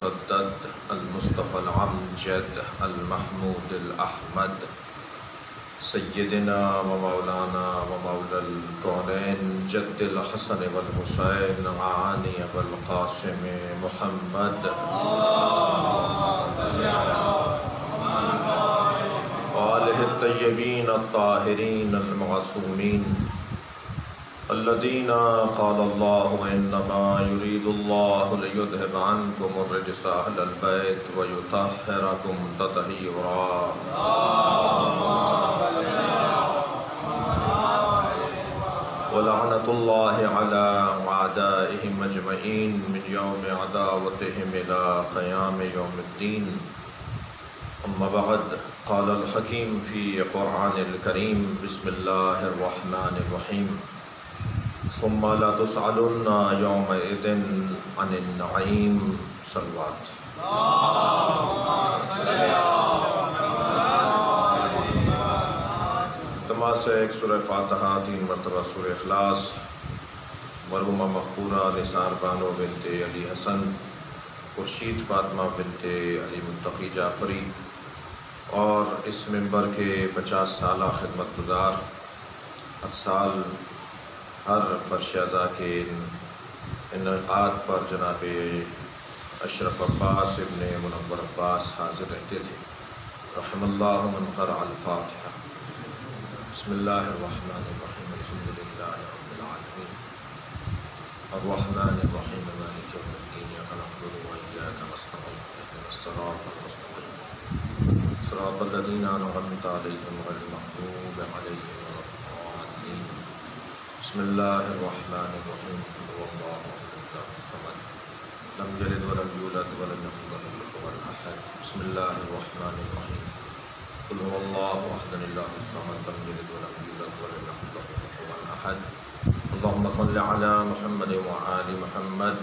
المسدد المصطفى العمجد المحمود الأحمد سيدنا ومولانا ومولى الكونين جد الحسن والحسين عاني والقاسم محمد وآله الطيبين الطاهرين المعصومين الذين قال الله إنما يريد الله ليذهب عنكم الرجس أهل البيت ويطهركم تطهيرا ولعنة الله على أعدائهم أجمعين من يوم عداوتهم إلى قيام يوم الدين. أما بعد قال الحكيم في قرآن الكريم بسم الله الرحمن الرحيم ثم لا تسألن يومئذ عن النعيم. صلوات. التماس ہے ایک سورہ فاتحہ 3 مرتبہ سورہ اخلاص مرحومہ مقبورہ نثار بانو بنت علی حسن خورشید فاطمہ بنت علی متقی جعفری اور اس ممبر کے 50 سالہ خدمت گزار ہر سال ہر فرشادہ کے انعقاد پر جناب اشرف عباس ابن منور عباس حاضر رہتے تھے. رحم اللہ من قرأ الفاتحہ. بسم اللہ الرحمن الرحیم الحمد للہ رب العالمین الرحمن الرحیم مالک یوم الدین ایاک نعبد و ایاک نستعین اهدنا الصراط المستقیم صراط الذین انعمت علیہم غیر المغضوب علیہم ولا الضالین. بسم اللہ الرحمن الرحیم قل هو اللہ احد الصمد لم یلد ولم یولد ولم یکن له کفوا احد. بسم اللہ الرحمن الرحیم قل هو اللہ احد اللہ الصمد لم یلد ولم یولد ولم یکن له کفوا احد. اللهم صل علی محمد وآل محمد.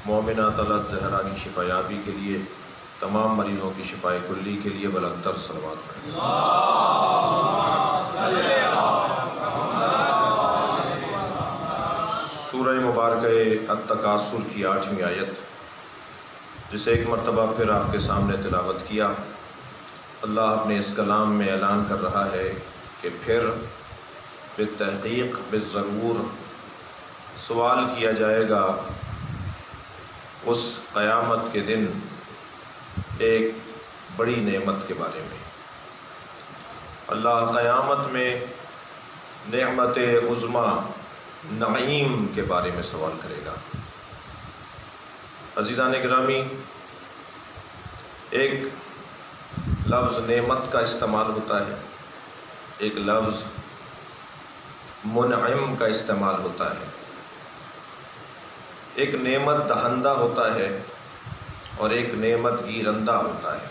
مومنہ طلعت زہرا کی شفا یابی کے لیے تمام مریضوں کی شفا کلی کے لیے بلند تر صلوات پڑھیں. سورہ مبارکہ التکاثر کی 8ویں آیت جسے ایک مرتبہ پھر آپ کے سامنے تلاوت کیا. اللہ اپنے اس کلام میں اعلان کر رہا ہے کہ پھر بالتحقیق بالضرور سوال کیا جائے گا اس قیامت کے دن ایک بڑی نعمت کے بارے میں. اللہ قیامت میں نعمت عظمیٰ نعیم کے بارے میں سوال کرے گا. عزیزان گرامی، ایک لفظ نعمت کا استعمال ہوتا ہے، ایک لفظ منعم کا استعمال ہوتا ہے. ایک نعمت دہندہ ہوتا ہے اور ایک نعمت گیرندہ ہوتا ہے.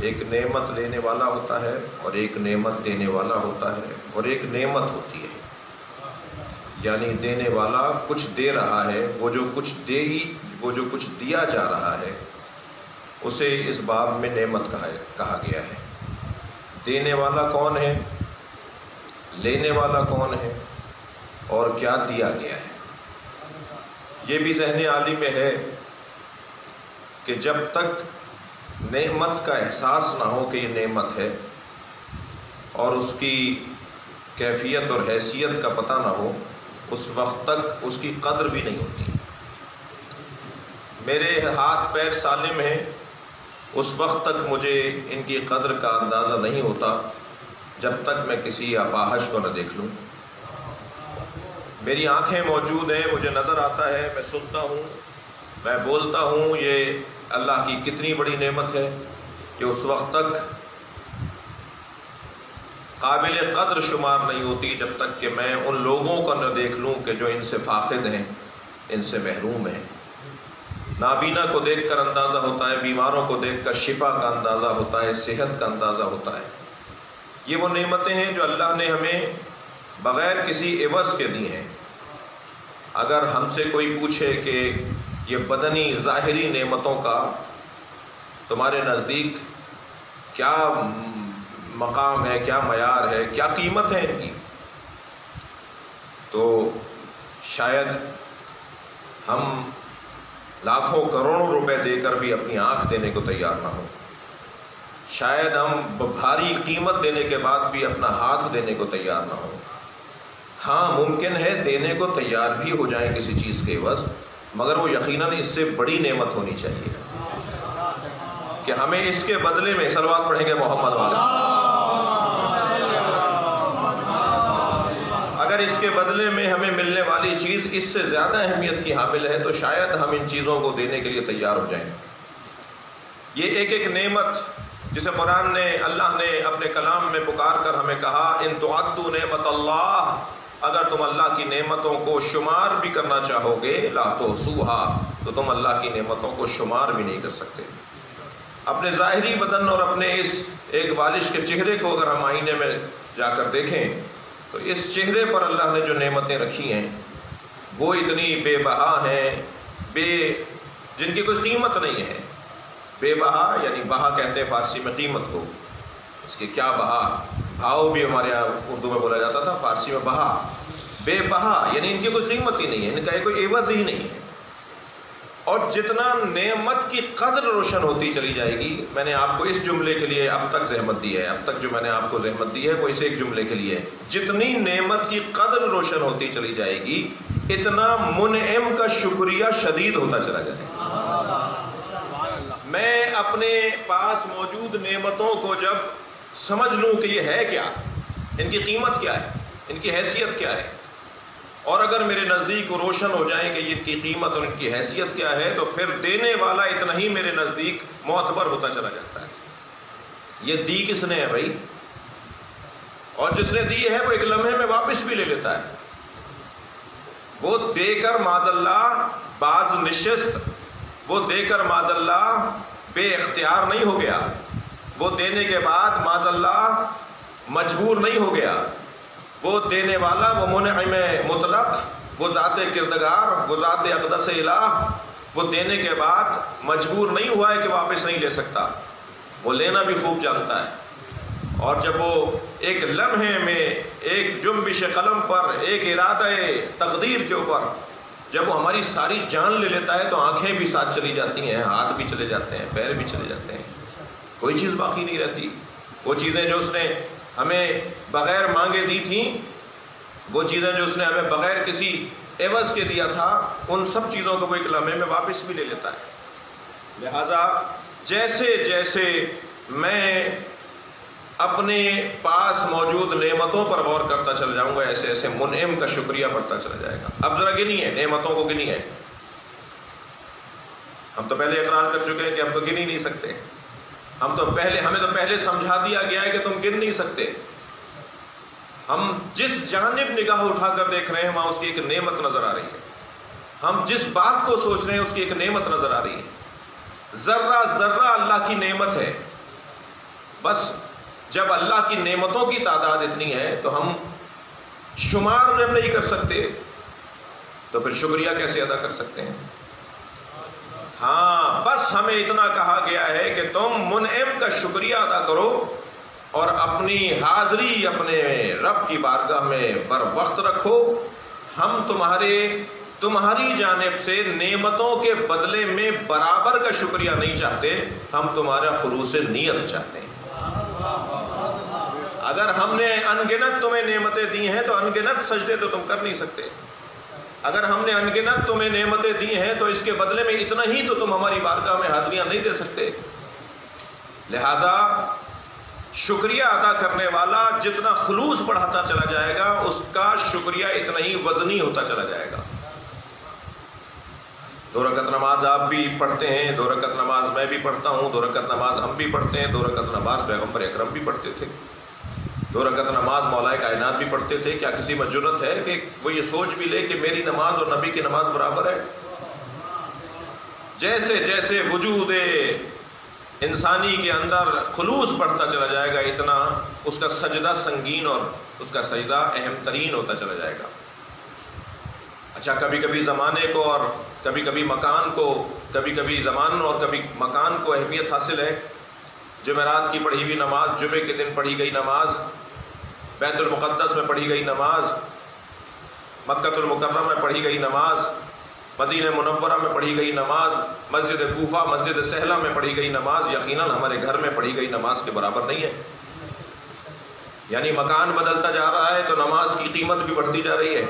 ایک نعمت لینے والا ہوتا ہے اور ایک نعمت دینے والا ہوتا ہے اور ایک نعمت ہوتی ہے یعنی دینے والا کچھ دے رہا ہے. وہ جو کچھ دیا جا رہا ہے اسے اس باب میں نعمت کہا گیا ہے. دینے والا کون ہے، لینے والا کون ہے اور کیا دیا گیا ہے. یہ بھی ذہن عالی میں ہے کہ جب تک نعمت کا احساس نہ ہو کہ یہ نعمت ہے اور اس کی کیفیت اور حیثیت کا پتہ نہ ہو، اس وقت تک اس کی قدر بھی نہیں ہوتی. میرے ہاتھ پیر سالم ہیں، اس وقت تک مجھے ان کی قدر کا اندازہ نہیں ہوتا جب تک میں کسی اپاہج کو نہ دیکھ لوں. میری آنکھیں موجود ہیں، مجھے نظر آتا ہے، میں سنتا ہوں، میں بولتا ہوں. یہ اللہ کی کتنی بڑی نعمت ہے کہ اس وقت تک قابل قدر شمار نہیں ہوتی جب تک کہ میں ان لوگوں کو نہ دیکھ لوں کہ جو ان سے فاقد ہیں، ان سے محروم ہیں. نابینا کو دیکھ کر اندازہ ہوتا ہے، بیماروں کو دیکھ کر شفا کا اندازہ ہوتا ہے، صحت کا اندازہ ہوتا ہے. یہ وہ نعمتیں ہیں جو اللہ نے ہمیں بغیر کسی عوض کے دی ہیں. اگر ہم سے کوئی پوچھے کہ یہ بدنی ظاہری نعمتوں کا تمہارے نزدیک کیا مقام ہے، کیا معیار ہے، کیا قیمت ہے ان کی، تو شاید ہم لاکھوں کروڑوں روپے دے کر بھی اپنی آنکھ دینے کو تیار نہ ہو، شاید ہم بھاری قیمت دینے کے بعد بھی اپنا ہاتھ دینے کو تیار نہ ہو۔ ہاں ممکن ہے دینے کو تیار بھی ہو جائیں کسی چیز کے عوض، مگر وہ یقیناً اس سے بڑی نعمت ہونی چاہیے کہ ہمیں اس کے بدلے میں، صلوات پڑھیں گے محمد والے، اگر اس کے بدلے میں ہمیں ملنے والی چیز اس سے زیادہ اہمیت کی حامل ہے تو شاید ہم ان چیزوں کو دینے کے لیے تیار ہو جائیں۔ یہ ایک ایک نعمت جسے قرآن نے، اللہ نے اپنے کلام میں پکار کر ہمیں کہا، ان تعدوا نعمت اللہ، اگر تم اللہ کی نعمتوں کو شمار بھی کرنا چاہو گے، لا تحصوها، تو تم اللہ کی نعمتوں کو شمار بھی نہیں کر سکتے۔ اپنے ظاہری بدن اور اپنے اس ایک بالش کے چہرے کو اگر ہم آئینے میں جا کر دیکھیں تو اس چہرے پر اللہ نے جو نعمتیں رکھی ہیں وہ اتنی بے بہا ہیں، جن کی کوئی قیمت نہیں ہے۔ بے بہا یعنی بہا کہتے ہیں فارسی میں قیمت کو، اس کی کیا بہا، بھاؤ بھی ہمارے یہاں اردو میں بولا جاتا تھا، فارسی میں بہا۔ بے بہا یعنی ان کی کوئی قیمت ہی نہیں ہے، ان کا کوئی عوض ہی نہیں ہے۔ اور جتنا نعمت کی قدر روشن ہوتی چلی جائے گی، میں نے آپ کو اس جملے کے لیے اب تک زحمت دی ہے، اب تک جو میں نے آپ کو زحمت دی ہے وہ اس ایک جملے کے لیے ہے، جتنی نعمت کی قدر روشن ہوتی چلی جائے گی اتنا منعم کا شکریہ شدید ہوتا چلا جائے گا۔ میں اپنے پاس موجود نعمتوں کو جب سمجھ لوں کہ یہ ہے کیا، ان کی قیمت کیا ہے، ان کی حیثیت کیا ہے، اور اگر میرے نزدیک وہ روشن ہو جائیں کہ ان کی قیمت اور ان کی حیثیت کیا ہے، تو پھر دینے والا اتنا ہی میرے نزدیک معتبر ہوتا چلا جاتا ہے۔ یہ دی کس نے ہے بھائی؟ اور جس نے دی ہے وہ ایک لمحے میں واپس بھی لے لیتا ہے۔ وہ دے کر معاذ اللہ بعض نشست، وہ دے کر معاذ اللہ بے اختیار نہیں ہو گیا، وہ دینے کے بعد معاذ اللہ مجبور نہیں ہو گیا۔ وہ دینے والا، وہ منعم مطلق، وہ ذات کردگار، وہ ذات اقدس الہ، وہ دینے کے بعد مجبور نہیں ہوا ہے کہ واپس نہیں لے سکتا، وہ لینا بھی خوب جانتا ہے۔ اور جب وہ ایک لمحے میں، ایک جنبش قلم پر، ایک ارادہ تقدیر کے اوپر جب وہ ہماری ساری جان لے لیتا ہے تو آنکھیں بھی ساتھ چلی جاتی ہیں، ہاتھ بھی چلے جاتے ہیں، پیر بھی چلے جاتے ہیں، کوئی چیز باقی نہیں رہتی۔ وہ چیزیں جو اس نے ہمیں بغیر مانگے دی تھیں، وہ چیزیں جو اس نے ہمیں بغیر کسی عوض کے دیا تھا، ان سب چیزوں کو وہ ایک لمحے میں واپس بھی لے لیتا ہے۔ لہٰذا جیسے جیسے میں اپنے پاس موجود نعمتوں پر غور کرتا چل جاؤں گا، ایسے ایسے منعم کا شکریہ بڑھتا چلا جائے گا۔ اب ذرا گنی ہے نعمتوں کو، گنی ہے۔ ہم تو پہلے اقرار کر چکے ہیں کہ ہم تو گن ہی نہیں سکتے، ہمیں تو پہلے سمجھا دیا گیا ہے کہ تم گن نہیں سکتے۔ ہم جس جانب نگاہ اٹھا کر دیکھ رہے ہیں وہاں اس کی ایک نعمت نظر آ رہی ہے، ہم جس بات کو سوچ رہے ہیں اس کی ایک نعمت نظر آ رہی ہے۔ ذرہ ذرہ اللہ کی نعمت ہے، بس جب اللہ کی نعمتوں کی تعداد اتنی ہے تو ہم شمار جب نہیں کر سکتے تو پھر شکریہ کیسے ادا کر سکتے ہیں؟ ہاں بس ہمیں اتنا کہا گیا ہے کہ تم منعم کا شکریہ ادا کرو اور اپنی حاضری اپنے رب کی بارگاہ میں بر وقت رکھو۔ ہم تمہاری جانب سے نعمتوں کے بدلے میں برابر کا شکریہ نہیں چاہتے، ہم تمہارا خلوص نیت چاہتے ہیں۔ اگر ہم نے انگنت تمہیں نعمتیں دی ہیں تو انگنت سجدے تو تم کر نہیں سکتے۔ اگر ہم نے انگنت تمہیں نعمتیں دی ہیں تو اس کے بدلے میں اتنا ہی تو تم ہماری بارگاہ میں حاضریاں نہیں دے سکتے۔ لہذا شکریہ ادا کرنے والا جتنا خلوص بڑھاتا چلا جائے گا اس کا شکریہ اتنا ہی وزنی ہوتا چلا جائے گا۔ 2 رکعت نماز آپ بھی پڑھتے ہیں، 2 رکعت نماز میں بھی پڑھتا ہوں، 2 رکعت نماز ہم بھی پڑھتے ہیں، 2 رکعت نماز پیغمبر اکرم بھی پڑھتے تھے، 2 رکعت نماز مولا کائنات بھی پڑھتے تھے۔ کیا کسی میں جرت ہے کہ وہ یہ سوچ بھی لے کہ میری نماز اور نبی کی نماز برابر ہے؟ جیسے جیسے وجود انسانی کے اندر خلوص بڑھتا چلا جائے گا اتنا اس کا سجدہ سنگین اور اس کا سجدہ اہم ترین ہوتا چلا جائے گا۔ اچھا، کبھی کبھی زمانے کو اور کبھی کبھی مکان کو، کبھی کبھی زمان اور کبھی مکان کو اہمیت حاصل ہے۔ جمعرات کی پڑھی ہوئی نماز، جمعے کے دن پڑھی گئی نماز، بیت المقدس میں پڑھی گئی نماز، مکہ المکرمہ میں پڑھی گئی نماز، مدینہ منورہ میں پڑھی گئی نماز، مسجد کوفہ، مسجد سہلہ میں پڑھی گئی نماز یقیناً ہمارے گھر میں پڑھی گئی نماز کے برابر نہیں ہے۔ یعنی مکان بدلتا جا رہا ہے تو نماز کی قیمت بھی بڑھتی جا رہی ہے،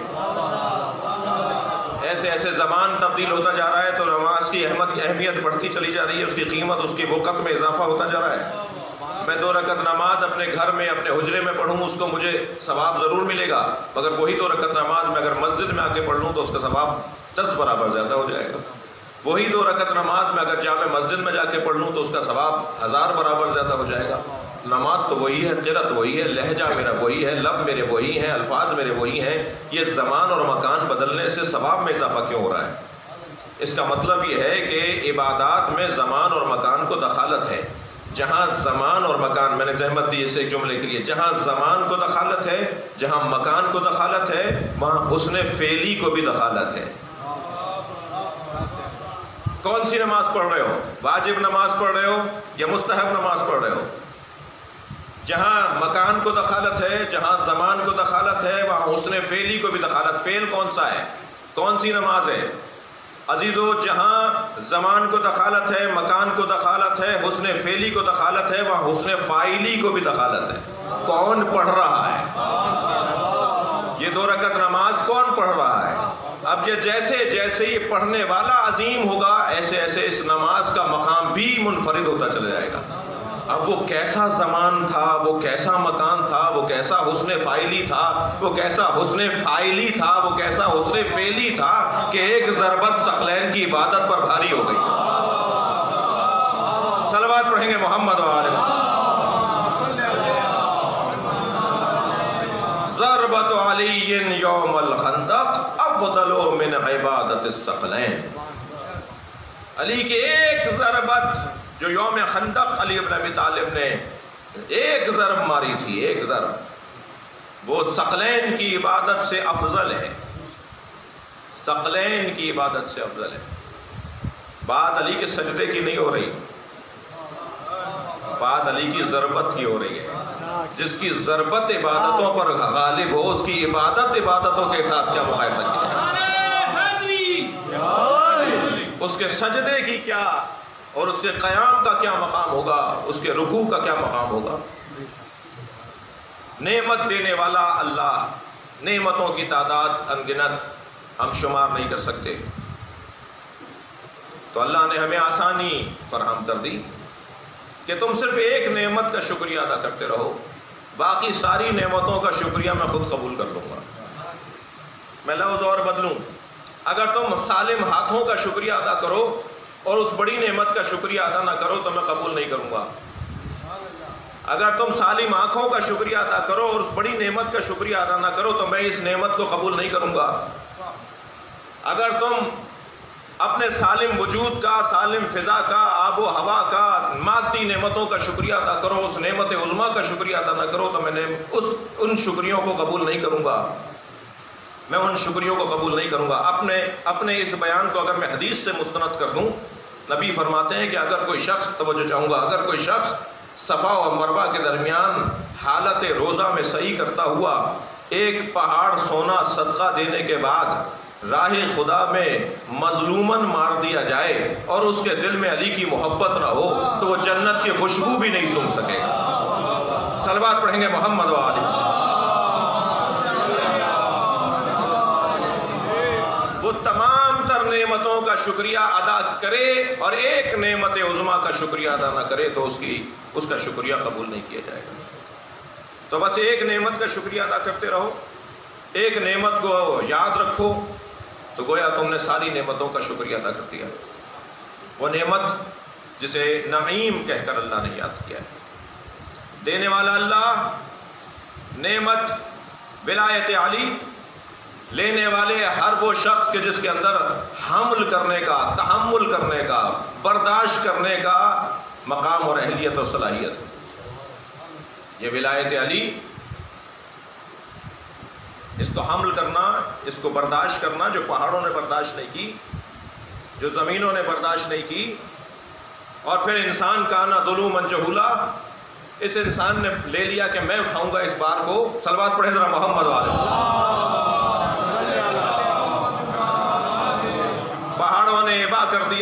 ایسے ایسے زمان تبدیل ہوتا جا رہا ہے تو نماز کی اہمیت بڑھتی چلی جا رہی ہے، اس کی قیمت، اس کی وقت میں اضافہ ہوتا جا رہا ہے۔ میں 2 رکعت نماز اپنے گھر میں اپنے حجرے میں پڑھوں اس کو مجھے ثواب ضرور ملے گا، مگر وہی 2 رکعت نماز میں اگر مسجد میں آ کے پڑھ لوں تو اس کا ثواب 10 برابر زیادہ ہو جائے گا۔ وہی 2 رکعت نماز میں اگر جامع مسجد میں جا کے پڑھ لوں تو اس کا ثواب 1000 برابر زیادہ ہو جائے گا۔ نماز تو وہی ہے، قرأت وہی ہے، لہجہ میرا وہی ہے، لب میرے وہی ہیں، الفاظ میرے وہی ہیں، یہ زمان اور مکان بدلنے سے ثواب میں اضافہ کیوں ہو رہا ہے؟ اس کا مطلب یہ ہے کہ عبادات میں زمان اور مکان کو دخالت ہے۔ جہاں زمان اور مکان، میں نے زحمت دی اس ایک جملے کے لیے، جہاں زمان کو دخالت ہے، جہاں مکان کو دخالت ہے، وہاں حسن فعلی کو بھی دخالت ہے۔ کون سی نماز پڑھ رہے ہو؟ واجب نماز پڑھ رہے ہو یا مستحب نماز پڑھ رہے ہو؟ جہاں مکان کو دخالت ہے، جہاں زمان کو دخالت ہے، وہاں حسن فعلی کو بھی دخالت۔ فعل کون سا ہے؟ کون سی نماز ہے؟ عزیزو، جہاں زمان کو دخالت ہے، مکان کو دخالت ہے، حسن فعلی کو دخالت ہے، وہاں حسن فاعلی کو بھی دخالت ہے۔ کون پڑھ رہا ہے؟ یہ 2 رکعت نماز کون پڑھ رہا ہے؟ اب یہ جیسے جیسے یہ پڑھنے والا عظیم ہوگا، ایسے ایسے اس نماز کا مقام بھی منفرد ہوتا چلا جائے گا۔ اب وہ کیسا زمان تھا، وہ کیسا مکان تھا، وہ کیسا حسن فاعلی تھا، وہ کیسا حسن فاعلی تھا، وہ کیسا حسن فعلی تھا کہ ایک ضربت ثقلین کی عبادت پر بھاری ہو گئی۔ صلوات پڑھیں گے محمد و آل محمد۔ ضربت علی یوم الخندق افضل من عبادت الثقلین۔ علی کی ایک ضربت جو یوم خندق علی ابن ابی طالب نے ایک ضرب ماری تھی، ایک ضرب، وہ ثقلین کی عبادت سے افضل ہے، ثقلین کی عبادت سے افضل ہے۔ بات علی کے سجدے کی نہیں ہو رہی، بات علی کی ضربت کی ہو رہی ہے۔ جس کی ضربت عبادتوں پر غالب ہو، اس کی عبادت عبادتوں کے ساتھ کیا مقایسہ کیا جائے؟ اس کے سجدے کی کیا اور اس کے قیام کا کیا مقام ہوگا، اس کے رکوع کا کیا مقام ہوگا۔ نعمت دینے والا اللہ، نعمتوں کی تعداد انگنت ہم شمار نہیں کر سکتے، تو اللہ نے ہمیں آسانی فراہم کر دی کہ تم صرف ایک نعمت کا شکریہ ادا کرتے رہو، باقی ساری نعمتوں کا شکریہ میں خود قبول کر لوں گا۔ میں لفظ اور بدلوں، اگر تم سالم ہاتھوں کا شکریہ ادا کرو اور اس بڑی نعمت کا شکریہ ادا نہ کرو تو میں قبول نہیں کروں گا۔ اگر تم سالم آنکھوں کا شکریہ ادا کرو اور اس بڑی نعمت کا شکریہ ادا نہ کرو تو میں اس نعمت کو قبول نہیں کروں گا۔ اگر تم اپنے سالم وجود کا، سالم فضا کا، آب و ہوا کا، مادی نعمتوں کا شکریہ ادا کرو، اس نعمت عظمیٰ کا شکریہ ادا نہ کرو تو میں ان شکریوں کو قبول نہیں کروں گا، میں ان شکریوں کو قبول نہیں کروں گا۔ اپنے اس بیان کو اگر میں حدیث سے مستند کر دوں، نبی فرماتے ہیں کہ اگر کوئی شخص، توجہ چاہوں گا، اگر کوئی شخص صفا و مروہ کے درمیان حالت روزہ میں سعی کرتا ہوا ایک پہاڑ سونا صدقہ دینے کے بعد راہ خدا میں مظلوماً مار دیا جائے اور اس کے دل میں علی کی محبت نہ ہو تو وہ جنت کی خوشبو بھی نہیں سن سکے گا۔ صلوات پڑھیں گے محمد و آل محمد۔ وہ تمام تر نعمتوں کا شکریہ ادا کرے اور ایک نعمت عظمیٰ کا شکریہ ادا نہ کرے تو اس کا شکریہ قبول نہیں کیا جائے گا۔ تو بس ایک نعمت کا شکریہ ادا کرتے رہو، ایک نعمت کو یاد رکھو تو گویا تم نے ساری نعمتوں کا شکریہ ادا کر دیا۔ وہ نعمت جسے نعیم کہہ کر اللہ نے یاد کیا ہے، دینے والا اللہ، نعمت ولایت علی، لینے والے ہر وہ شخص کے جس کے اندر حمل کرنے کا، تحمل کرنے کا، برداشت کرنے کا مقام اور اہلیت اور صلاحیت ہے۔ یہ ولایت علی، اس کو حمل کرنا، اس کو برداشت کرنا، جو پہاڑوں نے برداشت نہیں کی، جو زمینوں نے برداشت نہیں کی، اور پھر انسان کانا ظلوماً جہولا، اس انسان نے لے لیا کہ میں اٹھاؤں گا اس بار کو۔ صلوات پڑھے ذرا محمد والے۔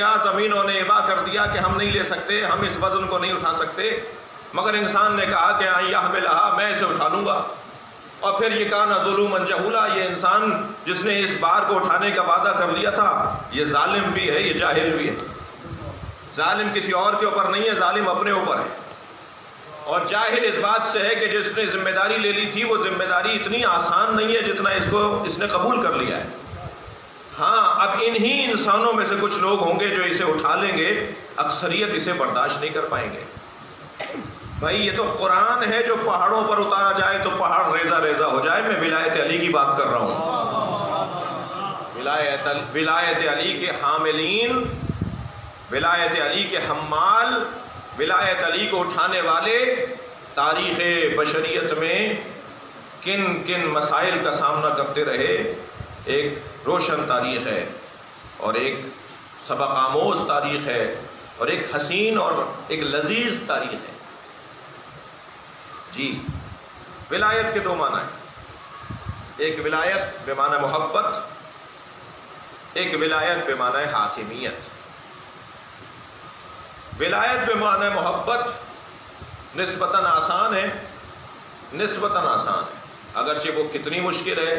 دیا، زمینوں نے ابا کر دیا کہ ہم نہیں لے سکتے، ہم اس وزن کو نہیں اٹھا سکتے، مگر انسان نے کہا کہ یحملھا، میں اسے اٹھا لوں گا۔ اور پھر یہ کانا ظلوماً جہولا، یہ انسان جس نے اس بار کو اٹھانے کا وعدہ کر لیا تھا، یہ ظالم بھی ہے، یہ جاہل بھی ہے۔ ظالم کسی اور کے اوپر نہیں ہے، ظالم اپنے اوپر ہے، اور جاہل اس بات سے ہے کہ جس نے ذمہ داری لے لی تھی وہ ذمہ داری اتنی آسان نہیں ہے جتنا اس نے قبول کر لیا ہے۔ ہاں، اب انہی انسانوں میں سے کچھ لوگ ہوں گے جو اسے اٹھا لیں گے، اکثریت اسے برداشت نہیں کر پائیں گے۔ بھائی یہ تو قرآن ہے، جو پہاڑوں پر اتارا جائے تو پہاڑ ریزہ ریزہ ہو جائے۔ میں ولایت علی کی بات کر رہا ہوں، ولایت علی کے حاملین، ولایت علی کے حمال، ولایت علی کو اٹھانے والے تاریخ بشریت میں کن کن مسائل کا سامنا کرتے رہے، ایک روشن تاریخ ہے، اور ایک سبق آموز تاریخ ہے، اور ایک حسین اور ایک لذیذ تاریخ ہے۔ جی، ولایت کے دو معنی ہیں، ایک ولایت بمعنی محبت، ایک ولایت بمعنی حاکمیت۔ ولایت بمعنی محبت نسبتاً آسان ہے، نسبتاً آسان ہے، اگرچہ وہ کتنی مشکل ہے،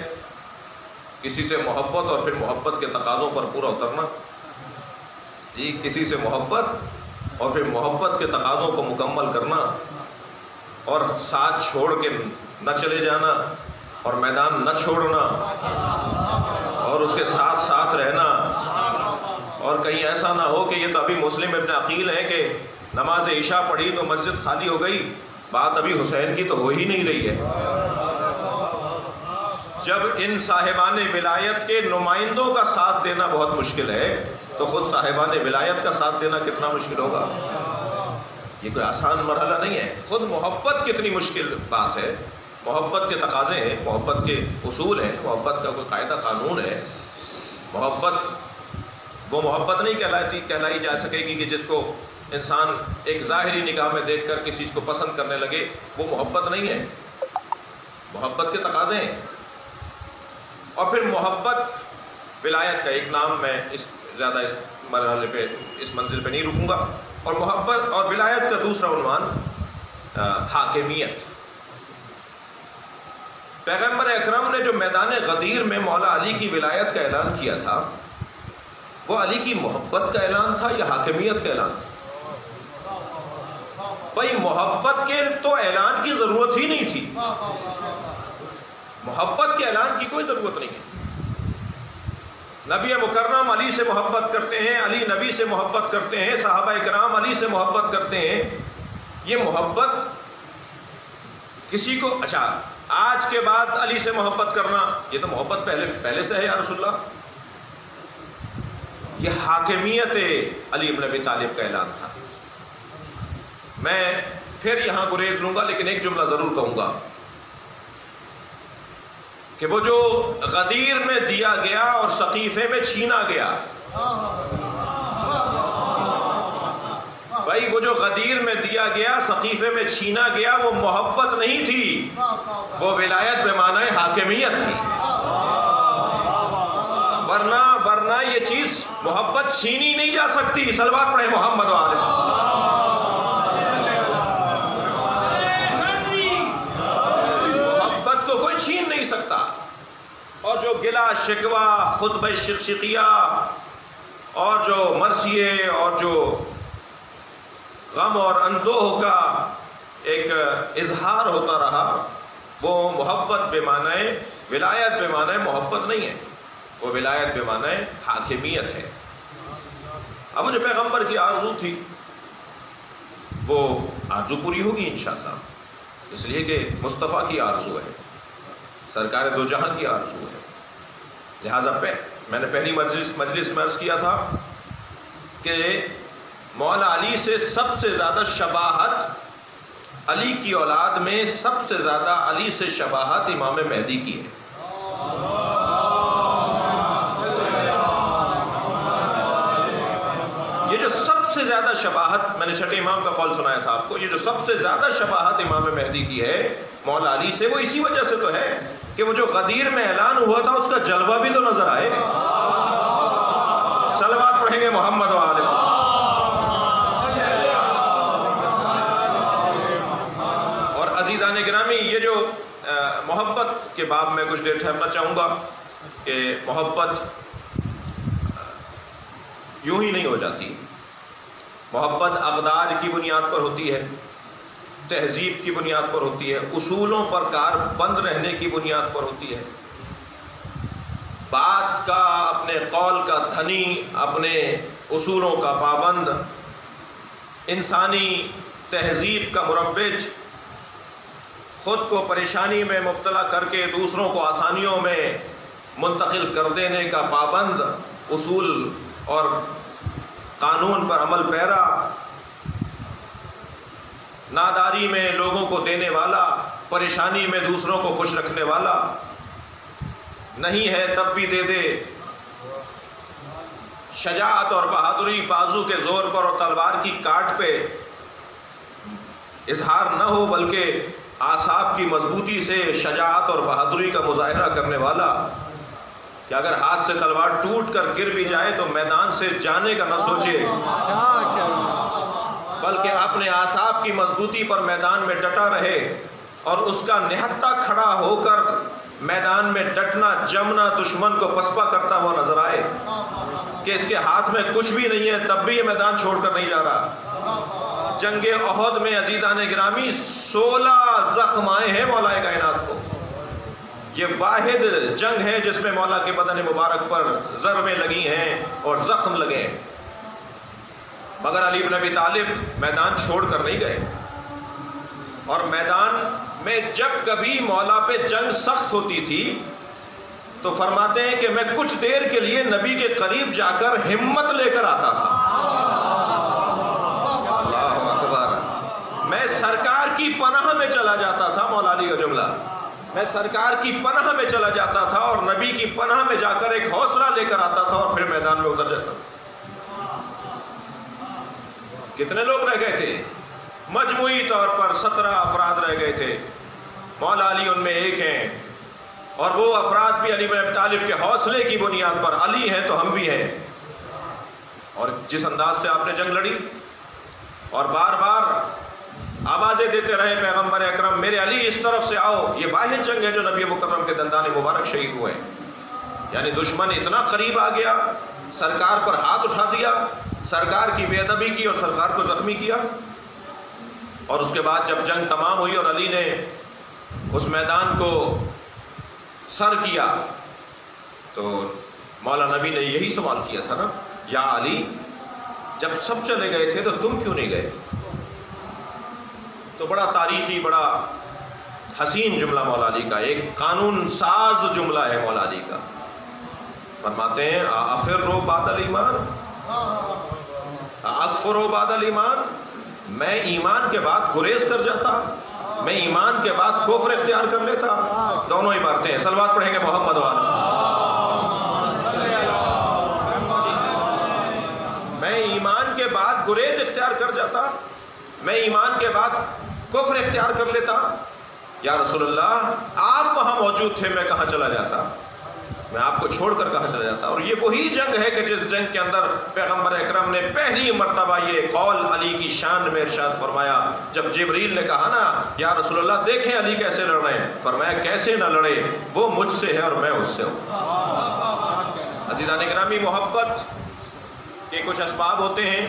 کسی سے محبت اور پھر محبت کے تقاضوں پر پورا اترنا۔ جی، کسی سے محبت اور پھر محبت کے تقاضوں کو مکمل کرنا، اور ساتھ چھوڑ کے نہ چلے جانا، اور میدان نہ چھوڑنا، اور اس کے ساتھ ساتھ رہنا، اور کہیں ایسا نہ ہو کہ یہ تو ابھی مسلم ابن عقیل ہے کہ نماز عشاء پڑھی تو مسجد خالی ہو گئی، بات ابھی حسین کی تو ہو ہی نہیں رہی ہے۔ جب ان صاحبان ولایت کے نمائندوں کا ساتھ دینا بہت مشکل ہے تو خود صاحبان ولایت کا ساتھ دینا کتنا مشکل ہوگا۔ یہ کوئی آسان مرحلہ نہیں ہے۔ خود محبت کتنی مشکل بات ہے، محبت کے تقاضے ہیں، محبت کے اصول ہیں، محبت کا کوئی قاعدہ قانون ہے۔ محبت وہ محبت نہیں کہلائی جا سکے گی کہ جس کو انسان ایک ظاہری نگاہ میں دیکھ کر کسی چیز کو پسند کرنے لگے، وہ محبت نہیں ہے۔ محبت کے تقاضے ہیں، اور پھر محبت ولایت کا ایک نام، میں زیادہ اس مرحلے پہ، اس منزل پہ نہیں رکوں گا۔ اور محبت اور ولایت کا دوسرا عنوان حاکمیت۔ پیغمبر اکرم نے جو میدان غدیر میں مولا علی کی ولایت کا اعلان کیا تھا، وہ علی کی محبت کا اعلان تھا یا حاکمیت کا اعلان تھا؟ بھائی محبت کے تو اعلان کی ضرورت ہی نہیں تھی، محبت کے اعلان کی کوئی ضرورت نہیں ہے۔ نبی مکرم علی سے محبت کرتے ہیں، علی نبی سے محبت کرتے ہیں، صحابہ کرام علی سے محبت کرتے ہیں۔ یہ محبت کسی کو، اچھا آج کے بعد علی سے محبت کرنا، یہ تو محبت پہلے سے ہے یا رسول اللہ۔ یہ حاکمیت علی بن ابی طالب کا اعلان تھا۔ میں پھر یہاں گریز لوں گا، لیکن ایک جملہ ضرور کہوں گا کہ وہ جو غدیر میں دیا گیا اور سقیفے میں چھینا گیا، بھائی وہ جو غدیر میں دیا گیا، سقیفے میں چھینا گیا، وہ محبت نہیں تھی، وہ ولایت بمعنی حاکمیت تھی۔ ورنہ یہ چیز محبت چھینی نہیں جا سکتی۔ صلوات پڑھیں محمد و آلہ۔ محبت کو کوئی چھین نہیں سکتا۔ اور جو گلا شکوہ، خطبہ شقشقیہ، اور جو مرثیے، اور جو غم اور اندوہ کا ایک اظہار ہوتا رہا، وہ محبت بمعنی ولایت بمعنی محبت نہیں ہے، وہ ولایت بمعنی حاکمیت ہے۔ اب جو پیغمبر کی آرزو تھی وہ آرزو پوری ہوگی انشاءاللہ، اس لیے کہ مصطفیٰ کی آرزو ہے، سرکار دو جہاں کی آرزو ہے۔ لہٰذا میں نے پہلی مجلس میں عرض کیا تھا کہ مولا علی سے سب سے زیادہ شباہت، علی کی اولاد میں سب سے زیادہ علی سے شباہت امام مہدی کی ہے۔ یہ جو سب سے زیادہ شباہت، میں نے چھٹے امام کا قول سنایا تھا آپ کو، یہ جو سب سے زیادہ شباہت امام مہدی کی ہے مولا علی سے، وہ اسی وجہ سے تو ہے کہ وہ جو غدیر میں اعلان ہوا تھا اس کا جلوہ بھی تو نظر آئے۔ صلوات پڑھیں گے محمد و آلہ۔ گرامی، یہ جو محبت کے باب میں کچھ دیر ٹھہرنا چاہوں گا کہ محبت یوں ہی نہیں ہو جاتی. محبت اقدار کی بنیاد پر ہوتی ہے، تہذیب کی بنیاد پر ہوتی ہے، اصولوں پر کار بند رہنے کی بنیاد پر ہوتی ہے، بات کا، اپنے قول کا دھنی، اپنے اصولوں کا پابند، انسانی تہذیب کا مروج، خود کو پریشانی میں مبتلا کر کے دوسروں کو آسانیوں میں منتقل کر دینے کا پابند، اصول اور قانون پر عمل پیرا، ناداری میں لوگوں کو دینے والا، پریشانی میں دوسروں کو خوش رکھنے والا، نہیں ہے تب بھی دے دے، شجاعت اور بہادری بازو کے زور پر اور تلوار کی کاٹ پہ اظہار نہ ہو بلکہ اعصاب کی مضبوطی سے شجاعت اور بہادری کا مظاہرہ کرنے والا، کہ اگر ہاتھ سے تلوار ٹوٹ کر گر بھی جائے تو میدان سے جانے کا نہ سوچے بلکہ اپنے اعصاب کی مضبوطی پر میدان میں ڈٹا رہے اور اس کا نہتہ کھڑا ہو کر میدان میں ڈٹنا جمنا دشمن کو پسپا کرتا ہوا نظر آئے کہ اس کے ہاتھ میں کچھ بھی نہیں ہے تب بھی یہ میدان چھوڑ کر نہیں جا رہا. جنگ احد میں عزیزان گرامی 16 زخم آئے ہیں مولا کائنات کو. یہ واحد جنگ ہے جس میں مولا کے بدن مبارک پر ضربیں لگی ہیں اور زخم لگے ہیں، مگر علی بن ابی طالب میدان چھوڑ کر نہیں گئے. اور میدان میں جب کبھی مولا پہ جنگ سخت ہوتی تھی تو فرماتے ہیں کہ میں کچھ دیر کے لیے نبی کے قریب جا کر ہمت لے کر آتا تھا. اللہ اکبر. میں سرکار کی پناہ میں چلا جاتا تھا، مولا علی کا جملہ، میں سرکار کی پناہ میں چلا جاتا تھا اور نبی کی پناہ میں جا کر ایک حوصلہ لے کر آتا تھا اور پھر میدان میں اتر جاتا تھا. کتنے لوگ رہ گئے تھے؟ مجموعی طور پر 17 افراد رہ گئے تھے. مولا علی ان میں ایک ہیں، اور وہ افراد بھی علی بن ابی طالب کے حوصلے کی بنیاد پر علی ہیں تو ہم بھی ہیں. اور جس انداز سے آپ نے جنگ لڑی اور بار بار آوازیں دیتے رہے پیغمبر اکرم میرے علی اس طرف سے آؤ، یہ واحد جنگ ہے جو نبی مکرم کے دندان مبارک شہید ہوئے. یعنی دشمن اتنا قریب آ گیا، سرکار پر ہاتھ اٹھا دیا، سرکار کی بے ادبی کی اور سرکار کو زخمی کیا. اور اس کے بعد جب جنگ تمام ہوئی اور علی نے اس میدان کو سر کیا تو مولا نبی نے یہی سوال کیا تھا نا، یا علی جب سب چلے گئے تھے تو تم کیوں نہیں گئے؟ تو بڑا تاریخی، بڑا حسین جملہ مولا علی کا، ایک قانون ساز جملہ ہے مولا علی کا. فرماتے ہیں افروا بعد الایمان، اکفروا بعد الایمان، میں ایمان کے بعد گریز کر جاتا، میں ایمان کے بعد کفر اختیار کر لیتا. دونوں عبارتیں ہیں. صلوات پڑھیں گے محمد والا. میں ایمان کے بعد گریز اختیار کر جاتا، میں ایمان کے بعد کفر اختیار کر لیتا. یا رسول اللہ آپ وہاں موجود تھے، میں کہاں چلا جاتا، میں آپ کو چھوڑ کر کہاں چلا جاتا. اور یہ وہی جنگ ہے کہ جس جنگ کے اندر پیغمبر اکرم نے پہلی مرتبہ یہ قول علی کی شان میں ارشاد فرمایا. جب جبریل نے کہا نا یا رسول اللہ دیکھیں علی کیسے لڑ رہے ہیں، فرمایا کیسے نہ لڑے، وہ مجھ سے ہے اور میں اس سے ہوں. عزیزان گرامی، محبت کے کچھ اسباب ہوتے ہیں.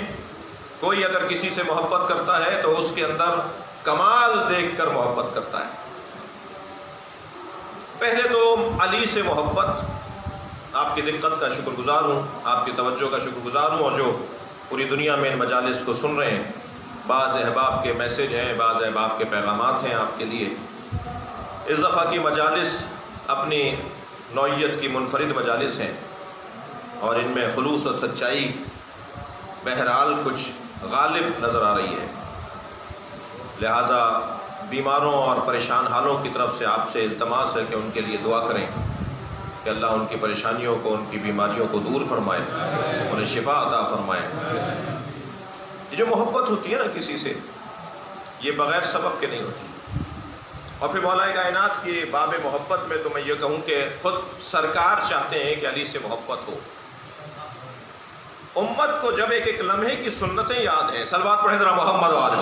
کوئی اگر کسی سے محبت کرتا ہے تو اس کے اندر کمال دیکھ کر محبت کرتا ہے. پہلے تو علی سے محبت، آپ کی دقت کا شکر گزار ہوں، آپ کی توجہ کا شکر گزار ہوں، اور جو پوری دنیا میں ان مجالس کو سن رہے ہیں، بعض احباب کے میسج ہیں، بعض احباب کے پیغامات ہیں آپ کے لیے. اس دفعہ کی مجالس اپنی نوعیت کی منفرد مجالس ہیں اور ان میں خلوص اور سچائی بہرحال کچھ غالب نظر آ رہی ہے. لہٰذا بیماروں اور پریشان حالوں کی طرف سے آپ سے التماس ہے کہ ان کے لیے دعا کریں کہ اللہ ان کی پریشانیوں کو، ان کی بیماریوں کو دور فرمائے، انہیں شفا عطا فرمائے. یہ جو محبت ہوتی ہے نا کسی سے، یہ بغیر سبب کے نہیں ہوتی. اور پھر مولا کائنات کی باب محبت میں تو میں یہ کہوں کہ خود سرکار چاہتے ہیں کہ علی سے محبت ہو. امت کو جب ایک ایک لمحے کی سنتیں یاد ہیں، صلوات پڑھیں ذرا محمد والے.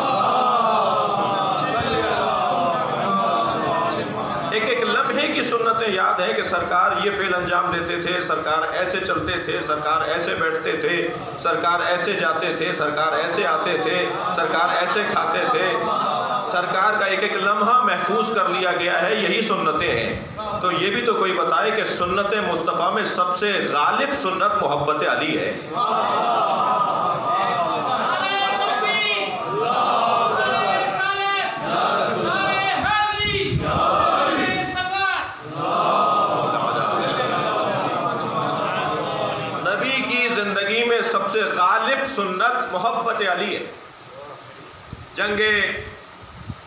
یہی سنتیں یاد ہیں کہ سرکار یہ فعل انجام دیتے تھے، سرکار ایسے چلتے تھے، سرکار ایسے بیٹھتے تھے، سرکار ایسے جاتے تھے، سرکار ایسے آتے تھے، سرکار ایسے کھاتے تھے، سرکار کا ایک ایک لمحہ محفوظ کر لیا گیا ہے، یہی سنتیں ہیں۔ تو یہ بھی تو کوئی بتائے کہ سنت مصطفیٰ میں سب سے غالب سنت محبت علی ہے۔ سب سے غالب سنت محبت علی ہے۔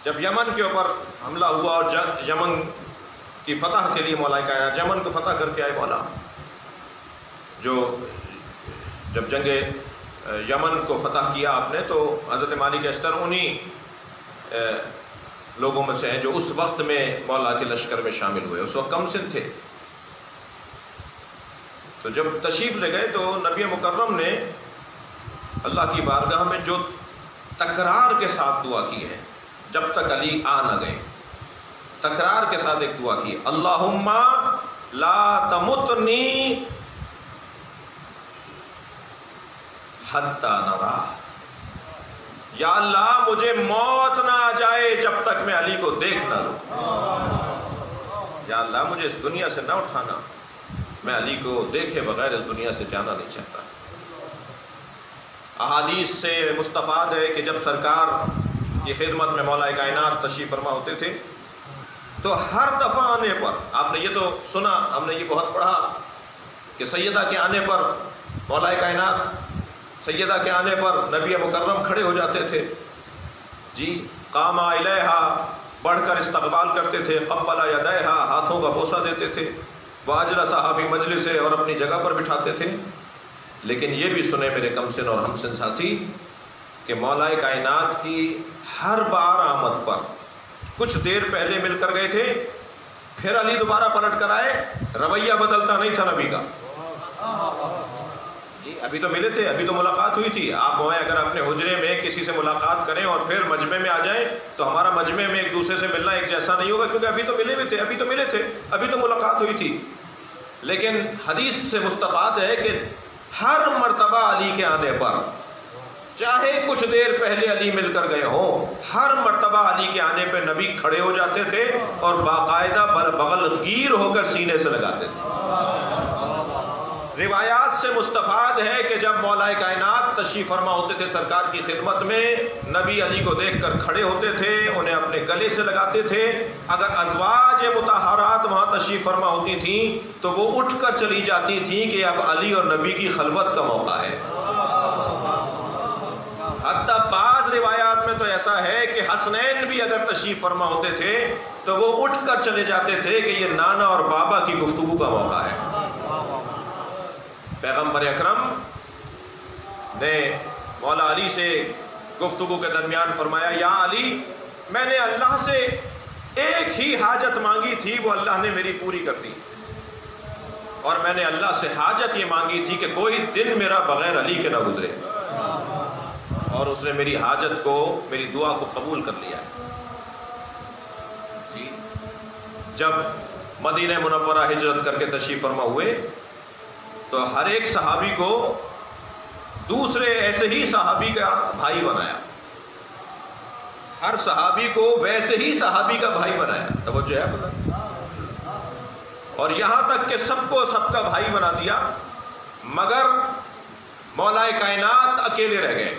جب یمن کے اوپر حملہ ہوا اور یمن کی فتح کے لیے مولا کائنات یمن کو فتح کر کے آئے مولا، جب جنگ یمن کو فتح کیا آپ نے تو حضرت مالک اشتر انہی لوگوں میں سے ہیں جو اس وقت میں مولا کے لشکر میں شامل ہوئے، اس وقت کم سن تھے۔ تو جب تشریف لے گئے تو نبی مکرم نے اللہ کی بارگاہ میں جو تکرار کے ساتھ دعا کی ہے، جب تک علی آ نہ گئے، تکرار کے ساتھ ایک دعا کی، اللہم لا تمتنی حتی نرا، یا اللہ مجھے موت نہ آ جائے جب تک میں علی کو دیکھ نہ لوں، یا اللہ مجھے اس دنیا سے نہ اٹھانا، میں علی کو دیکھے بغیر اس دنیا سے جانا نہیں چاہتا۔ احادیث سے مستفاد ہے کہ جب سرکار کی خدمت میں مولا کائنات تشریف فرما ہوتے تھے تو ہر دفعہ آنے پر، آپ نے یہ تو سنا، ہم نے یہ بہت پڑھا کہ سیدہ کے آنے پر مولا کائنات سیدہ کے آنے پر نبی مکرم کھڑے ہو جاتے تھے، جی قام الیہا بڑھ کر استقبال کرتے تھے، قبل یدیہا ہاتھوں کا بوسہ دیتے تھے، واجر صحابی مجلس سے اور اپنی جگہ پر بٹھاتے تھے۔ لیکن یہ بھی سنے میرے کم سن اور ہم سن ساتھی کہ مولا کائنات کی ہر بار آمد پر کچھ دیر پہلے مل کر گئے تھے، پھر علی دوبارہ پلٹ کر آئے، رویہ بدلتا نہیں تھا نبی کا۔ جی ابھی تو ملے تھے، ابھی تو ملاقات ہوئی تھی، آپ وہاں اگر اپنے حجرے میں کسی سے ملاقات کریں اور پھر مجمع میں آ جائیں تو ہمارا مجمع میں ایک دوسرے سے ملنا ایک جیسا نہیں ہوگا، کیونکہ ابھی تو ملے ہوئے تھے، ابھی تو ملے تھے، ابھی تو ملاقات ہوئی تھی۔ لیکن حدیث سے مستفاد ہے کہ ہر مرتبہ علی کے آنے پر، چاہے کچھ دیر پہلے علی مل کر گئے ہوں، ہر مرتبہ علی کے آنے پہ نبی کھڑے ہو جاتے تھے اور باقاعدہ بغل گیر ہو کر سینے سے لگاتے تھے۔ روایات سے مستفاد ہے کہ جب مولا کائنات تشریف فرما ہوتے تھے سرکار کی خدمت میں، نبی علی کو دیکھ کر کھڑے ہوتے تھے، انہیں اپنے گلے سے لگاتے تھے۔ اگر ازواج مطہرات وہاں تشریف فرما ہوتی تھیں تو وہ اٹھ کر چلی جاتی تھیں کہ اب علی اور نبی کی خلوت کا موقع ہے۔ حتیٰ بعض روایات میں تو ایسا ہے کہ حسنین بھی اگر تشریف فرما ہوتے تھے تو وہ اٹھ کر چلے جاتے تھے کہ یہ نانا اور بابا کی گفتگو کا موقع ہے۔ پیغمبر اکرم نے مولا علی سے گفتگو کے درمیان فرمایا، یا علی میں نے اللہ سے ایک ہی حاجت مانگی تھی، وہ اللہ نے میری پوری کر دی، اور میں نے اللہ سے حاجت یہ مانگی تھی کہ کوئی دن میرا بغیر علی کے نہ گزرے، اور اس نے میری حاجت کو، میری دعا کو قبول کر لیا ہے۔ جب مدینہ منورہ ہجرت کر کے تشریف فرما ہوئے تو ہر ایک صحابی کو دوسرے ایسے ہی صحابی کا بھائی بنایا، ہر صحابی کو ویسے ہی صحابی کا بھائی بنایا، توجہ ہے بتا، اور یہاں تک کہ سب کو سب کا بھائی بنا دیا، مگر مولا کائنات اکیلے رہ گئے۔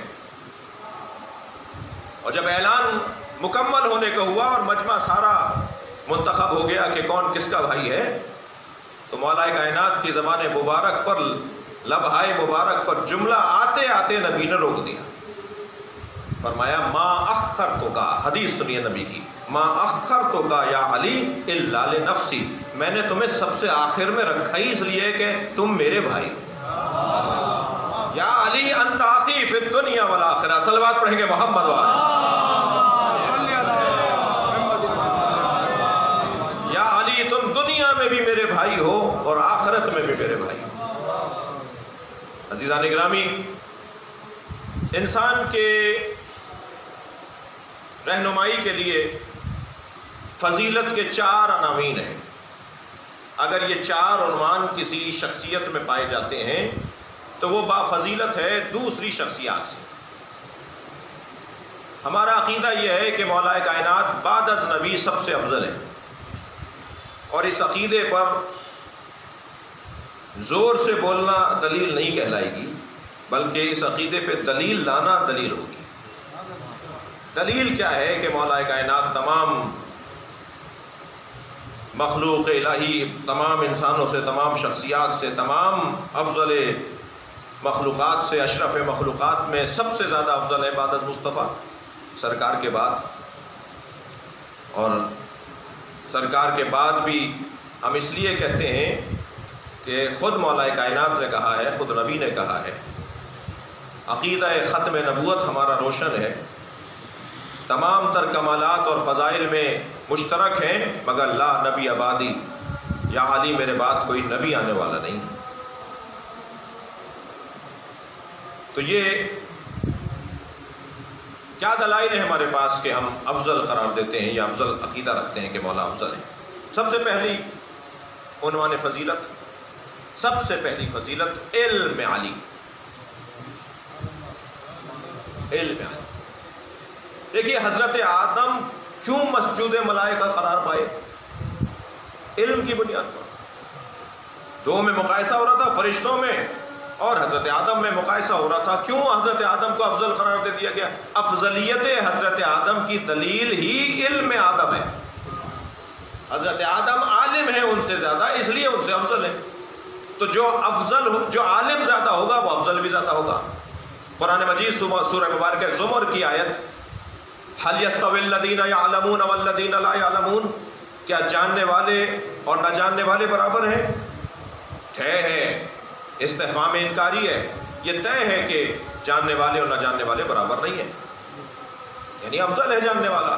اور جب اعلان مکمل ہونے کا ہوا اور مجمع سارا منتخب ہو گیا کہ کون کس کا بھائی ہے، تو مولا کائنات کی زبان مبارک پر، لبہائے مبارک پر جملہ آتے آتے نبی نے روک دیا، فرمایا ما اخرتک، حدیث سنیے نبی کی، ما اخرتک یا علی الا لنفسی، میں نے تمہیں سب سے آخر میں رکھا ہی اس لیے کہ تم میرے بھائی، یا علی انت اخی فی الدنیا والآخرہ، صلوات پڑھیں گے محمد والے، یا علی تم دنیا میں بھی میرے بھائی ہو اور آخرت میں بھی میرے بھائی ہو۔ عزیزان گرامی، انسان کے رہنمائی کے لیے فضیلت کے 4 عناوین ہیں، اگر یہ 4 عنوان کسی شخصیت میں پائے جاتے ہیں تو وہ بافضیلت ہے دوسری شخصیات سے۔ ہمارا عقیدہ یہ ہے کہ مولا کائنات بعد از نبی سب سے افضل ہے، اور اس عقیدے پر زور سے بولنا دلیل نہیں کہلائے گی، بلکہ اس عقیدے پہ دلیل لانا دلیل ہوگی۔ دلیل کیا ہے کہ مولا کائنات تمام مخلوق الہی، تمام انسانوں سے، تمام شخصیات سے، تمام افضل مخلوقات سے، اشرف مخلوقات میں سب سے زیادہ افضل ہے بعد از مصطفیٰ، سرکار کے بعد۔ اور سرکار کے بعد بھی ہم اس لیے کہتے ہیں کہ خود مولا کائنات نے کہا ہے، خود نبی نے کہا ہے، عقیدہ ختم نبوت ہمارا روشن ہے، تمام تر کمالات اور فضائل میں مشترک ہیں، مگر لا نبی آبادی، یا علی میرے بعد کوئی نبی آنے والا نہیں۔ تو یہ کیا دلائل ہے ہمارے پاس کہ ہم افضل قرار دیتے ہیں یا افضل عقیدہ رکھتے ہیں کہ مولا افضل ہے؟ سب سے پہلی عنوان فضیلت، سب سے پہلی فضیلت علم علی، علم علی۔ دیکھیے حضرت آدم کیوں مسجود ملائکہ قرار پائے؟ علم کی بنیاد پر۔ دو میں مقایسہ ہو رہا تھا، فرشتوں میں اور حضرت آدم میں مقایسہ ہو رہا تھا، کیوں حضرت آدم کو افضل قرار دے دیا گیا؟ افضلیت حضرت آدم کی دلیل ہی علم آدم ہے۔ حضرت آدم عالم ہے ان سے زیادہ، اس لیے ان سے افضل ہے۔ تو جو افضل، جو عالم زیادہ ہوگا وہ افضل بھی زیادہ ہوگا۔ قرآن مجید سورہ مبارکہ زمر کی آیت، هل يستوي الذين يعلمون والذين لا يعلمون، کیا جاننے والے اور نہ جاننے والے برابر ہیں؟ طے ہے، استفہام انکاری ہے، یہ طے ہے کہ جاننے والے اور نہ جاننے والے برابر نہیں ہیں، یعنی افضل ہے جاننے والا،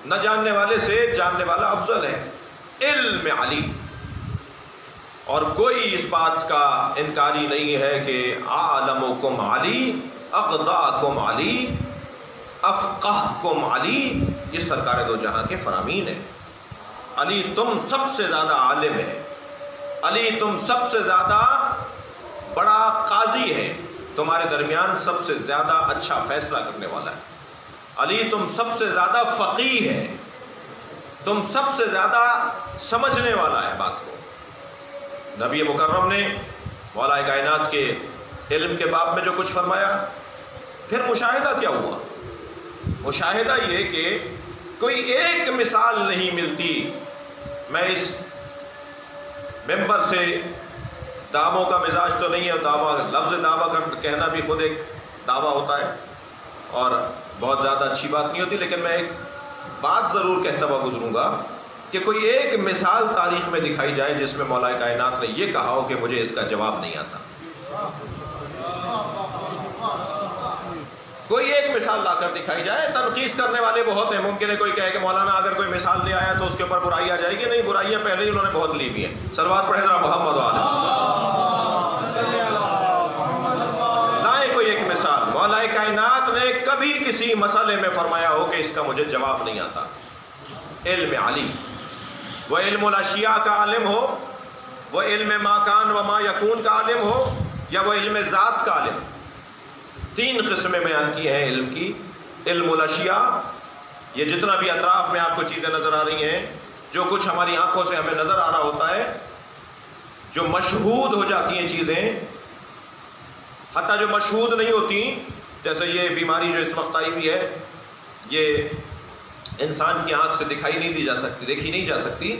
نہ جاننے والے سے جاننے والا افضل ہے۔ علم علی، اور کوئی اس بات کا انکاری نہیں ہے کہ اعلمکم علی، اقضاکم علی، افقہکم علی، یہ سرکار دو جہاں کے فرامین ہیں۔ علی تم سب سے زیادہ عالم ہے، علی تم سب سے زیادہ بڑا قاضی ہے، تمہارے درمیان سب سے زیادہ اچھا فیصلہ کرنے والا ہے، علی تم سب سے زیادہ فقیہ ہے، تم سب سے زیادہ سمجھنے والا ہے بات کو۔ نبی مکرم نے مولا کائنات کے علم کے باب میں جو کچھ فرمایا، پھر مشاہدہ کیا ہوا؟ مشاہدہ یہ کہ کوئی ایک مثال نہیں ملتی۔ میں اس ممبر سے دعووں کا مزاج تو نہیں ہے، دعویٰ، لفظ دعویٰ کا کہنا بھی خود ایک دعویٰ ہوتا ہے اور بہت زیادہ اچھی بات نہیں ہوتی، لیکن میں ایک بات ضرور کہتا ہوا گزروں گا کہ کوئی ایک مثال تاریخ میں دکھائی جائے جس میں مولا کائنات نے یہ کہا ہو کہ مجھے اس کا جواب نہیں آتا۔ کوئی ایک مثال لا کر دکھائی جائے۔ تنقید کرنے والے بہت ہیں، ممکن ہے کوئی کہے کہ مولانا اگر کوئی مثال لے آیا تو اس کے اوپر برائی آ جائے گی۔ نہیں، برائیاں پہلے ہی انہوں نے بہت لی ہوئی ہیں۔ صلوات پڑھے ذرا محمد والے۔ لائیں کوئی ایک مثال، مولا کائنات نے کبھی کسی مسئلے میں فرمایا ہو کہ اس کا مجھے جواب نہیں آتا۔ علم علی، وہ علم الاشیاء کا عالم ہو، وہ علم ما کان و ما یکون کا عالم ہو، یا وہ علم ذات کا عالم۔ تین قسمیں بیان کی ہیں علم کی۔ علم الاشیاء، یہ جتنا بھی اطراف میں آپ کو چیزیں نظر آ رہی ہیں، جو کچھ ہماری آنکھوں سے ہمیں نظر آ رہا ہوتا ہے، جو مشہود ہو جاتی ہیں چیزیں، حتیٰ جو مشہود نہیں ہوتی، جیسے یہ بیماری جو اس وقت آئی ہوئی ہے، یہ انسان کی آنکھ سے دکھائی نہیں دی جا سکتی، دیکھی نہیں جا سکتی،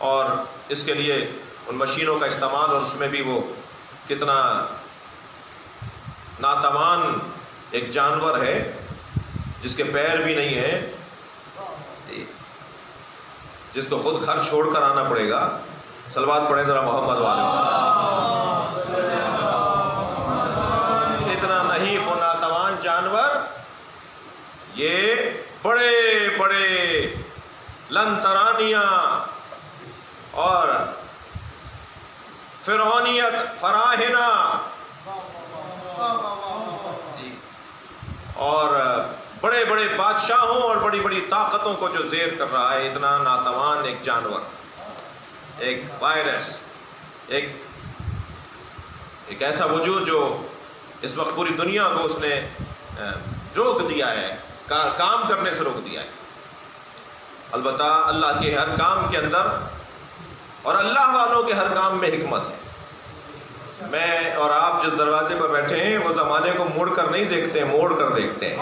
اور اس کے لیے ان مشینوں کا استعمال، اور اس میں بھی وہ کتنا ناتوان ایک جانور ہے جس کے پیر بھی نہیں ہیں، جس کو خود گھر چھوڑ کر آنا پڑے گا۔ صلوات پڑھیں ذرا محمد والے۔ اتنا نہیں، وہ ناتوان جانور یہ بڑے بڑے لنترانیاں اور فرعونیت، فراہنہ اور بڑے بڑے بادشاہوں اور بڑی بڑی طاقتوں کو جو زیر کر رہا ہے، اتنا ناتوان ایک جانور، ایک وائرس، ایک ایسا وجود جو اس وقت پوری دنیا کو اس نے روک دیا ہے، کام کرنے سے روک دیا ہے۔ البتہ اللہ کے ہر کام کے اندر اور اللہ والوں کے ہر کام میں حکمت ہے۔ میں اور آپ جس دروازے پر بیٹھے ہیں وہ زمانے کو مڑ کر نہیں دیکھتے ہیں، موڑ کر دیکھتے ہیں۔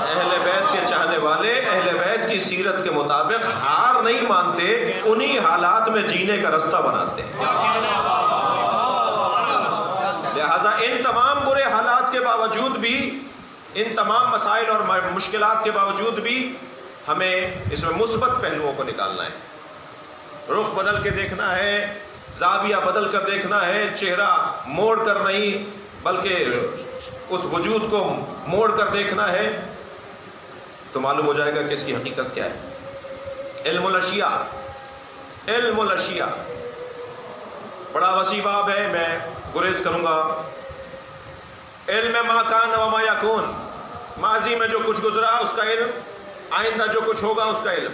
اہل بیت کے چاہنے والے اہل بیت کی سیرت کے مطابق ہار نہیں مانتے، انہی حالات میں جینے کا رستہ بناتے ہیں۔ لہذا ان تمام برے حالات کے باوجود بھی، ان تمام مسائل اور مشکلات کے باوجود بھی ہمیں اس میں مثبت پہلوؤں کو نکالنا ہے، رخ بدل کے دیکھنا ہے، زاویہ بدل کر دیکھنا ہے، چہرہ موڑ کر نہیں بلکہ اس وجود کو موڑ کر دیکھنا ہے، تو معلوم ہو جائے گا کہ اس کی حقیقت کیا ہے۔ علم الاشیاء، علم الاشیاء بڑا وسیع باب ہے، میں گریز کروں گا۔ علم ما کان و ما یکون، ماضی میں جو کچھ گزرا اس کا علم، آئندہ جو کچھ ہوگا اس کا علم،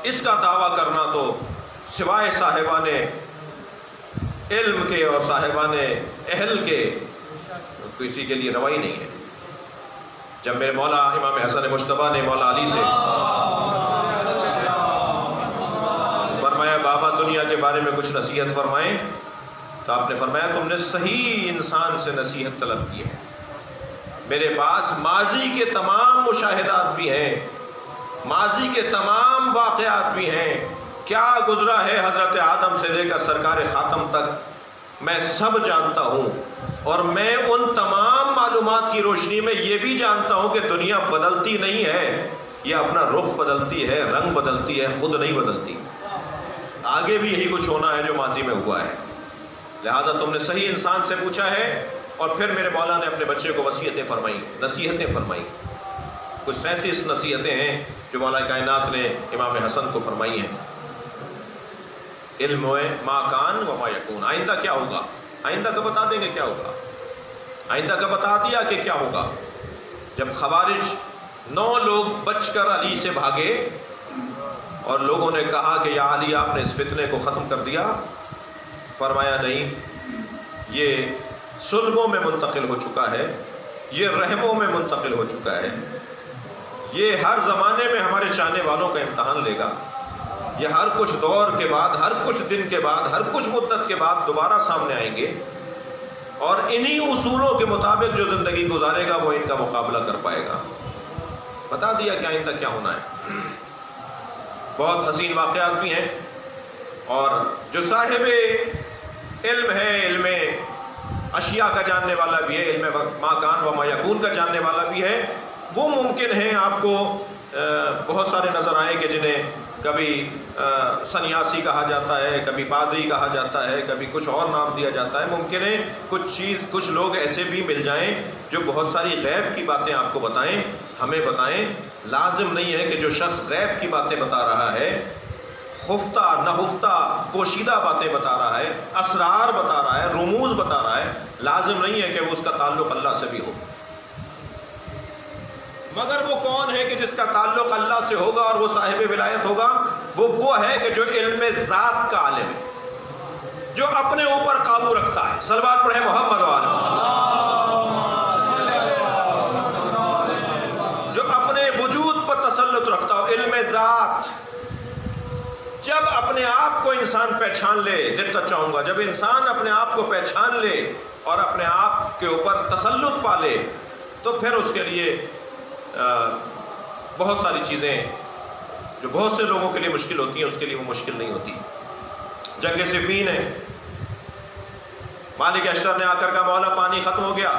اس کا دعویٰ کرنا تو سوائے صاحبان علم کے اور صاحبان اہل کے کسی کے لیے روائی نہیں ہے۔ جب میرے مولا امام حسن مجتبیٰ نے مولا علی سے فرمایا بابا دنیا کے بارے میں کچھ نصیحت فرمائیں، تو آپ نے فرمایا تم نے صحیح انسان سے نصیحت طلب کی ہے، میرے پاس ماضی کے تمام مشاہدات بھی ہیں، ماضی کے تمام واقعات بھی ہیں، کیا گزرا ہے حضرت آدم سے لے کر سرکار خاتم تک میں سب جانتا ہوں، اور میں ان تمام معلومات کی روشنی میں یہ بھی جانتا ہوں کہ دنیا بدلتی نہیں ہے، یہ اپنا رخ بدلتی ہے، رنگ بدلتی ہے، خود نہیں بدلتی، آگے بھی یہی کچھ ہونا ہے جو ماضی میں ہوا ہے۔ لہذا تم نے صحیح انسان سے پوچھا ہے۔ اور پھر میرے مولا نے اپنے بچے کو وصیتیں فرمائیں، نصیحتیں فرمائیں، کچھ 37 نصیحتیں ہیں جو مولا کائنات نے امام حسن کو فرمائی ہیں۔ علم ما کان و ما یکون، آئندہ کیا ہوگا، آئندہ کا بتا دیں گے کیا ہوگا، آئندہ کا بتا دیا کہ کیا ہوگا۔ جب خوارج 9 لوگ بچ کر علی سے بھاگے اور لوگوں نے کہا کہ یا علی آپ نے اس فتنے کو ختم کر دیا، فرمایا نہیں، یہ صلبوں میں منتقل ہو چکا ہے، یہ رحموں میں منتقل ہو چکا ہے، یہ ہر زمانے میں ہمارے چاہنے والوں کا امتحان لے گا، یہ ہر کچھ دور کے بعد، ہر کچھ دن کے بعد، ہر کچھ مدت کے بعد دوبارہ سامنے آئیں گے، اور انہی اصولوں کے مطابق جو زندگی گزارے گا وہ ان کا مقابلہ کر پائے گا۔ بتا دیا کہ آئندہ کیا ہونا ہے۔ بہت حسین واقعات بھی ہیں، اور جو صاحب علم ہے، علم اشیاء کا جاننے والا بھی ہے، علم ما کان و ما یکون کا جاننے والا بھی ہے، وہ ممکن ہے آپ کو بہت سارے نظر آئیں کہ جنہیں کبھی سنیاسی کہا جاتا ہے، کبھی پادری کہا جاتا ہے، کبھی کچھ اور نام دیا جاتا ہے۔ ممکن ہے کچھ لوگ ایسے بھی مل جائیں جو بہت ساری غیب کی باتیں آپ کو بتائیں، ہمیں بتائیں۔ لازم نہیں ہے کہ جو شخص غیب کی باتیں بتا رہا ہے، خفتہ نہفتہ پوشیدہ باتیں بتا رہا ہے، اسرار بتا رہا ہے، رموز بتا رہا ہے، لازم نہیں ہے کہ وہ اس کا تعلق اللہ سے بھی ہو۔ مگر وہ کون ہے کہ جس کا تعلق اللہ سے ہوگا اور وہ صاحب ولایت ہوگا؟ وہ ہے کہ جو علم ذات کا عالم ہے، جو اپنے اوپر قابو رکھتا ہے۔ صلوات پڑھیں محمد وعلہ، جو اپنے وجود پر تسلط رکھتا ہو، علم ذات۔ جب اپنے آپ کو انسان پہچان لے، دیکھتا چاہوں گا، جب انسان اپنے آپ کو پہچان لے اور اپنے آپ کے اوپر تسلط پا لے، تو پھر اس کے لیے بہت ساری چیزیں جو بہت سے لوگوں کے لیے مشکل ہوتی ہیں، اس کے لیے وہ مشکل نہیں ہوتی۔ جنگ صفین ہے، مالک اشتر نے آ کر کہا مولا پانی ختم ہو گیا،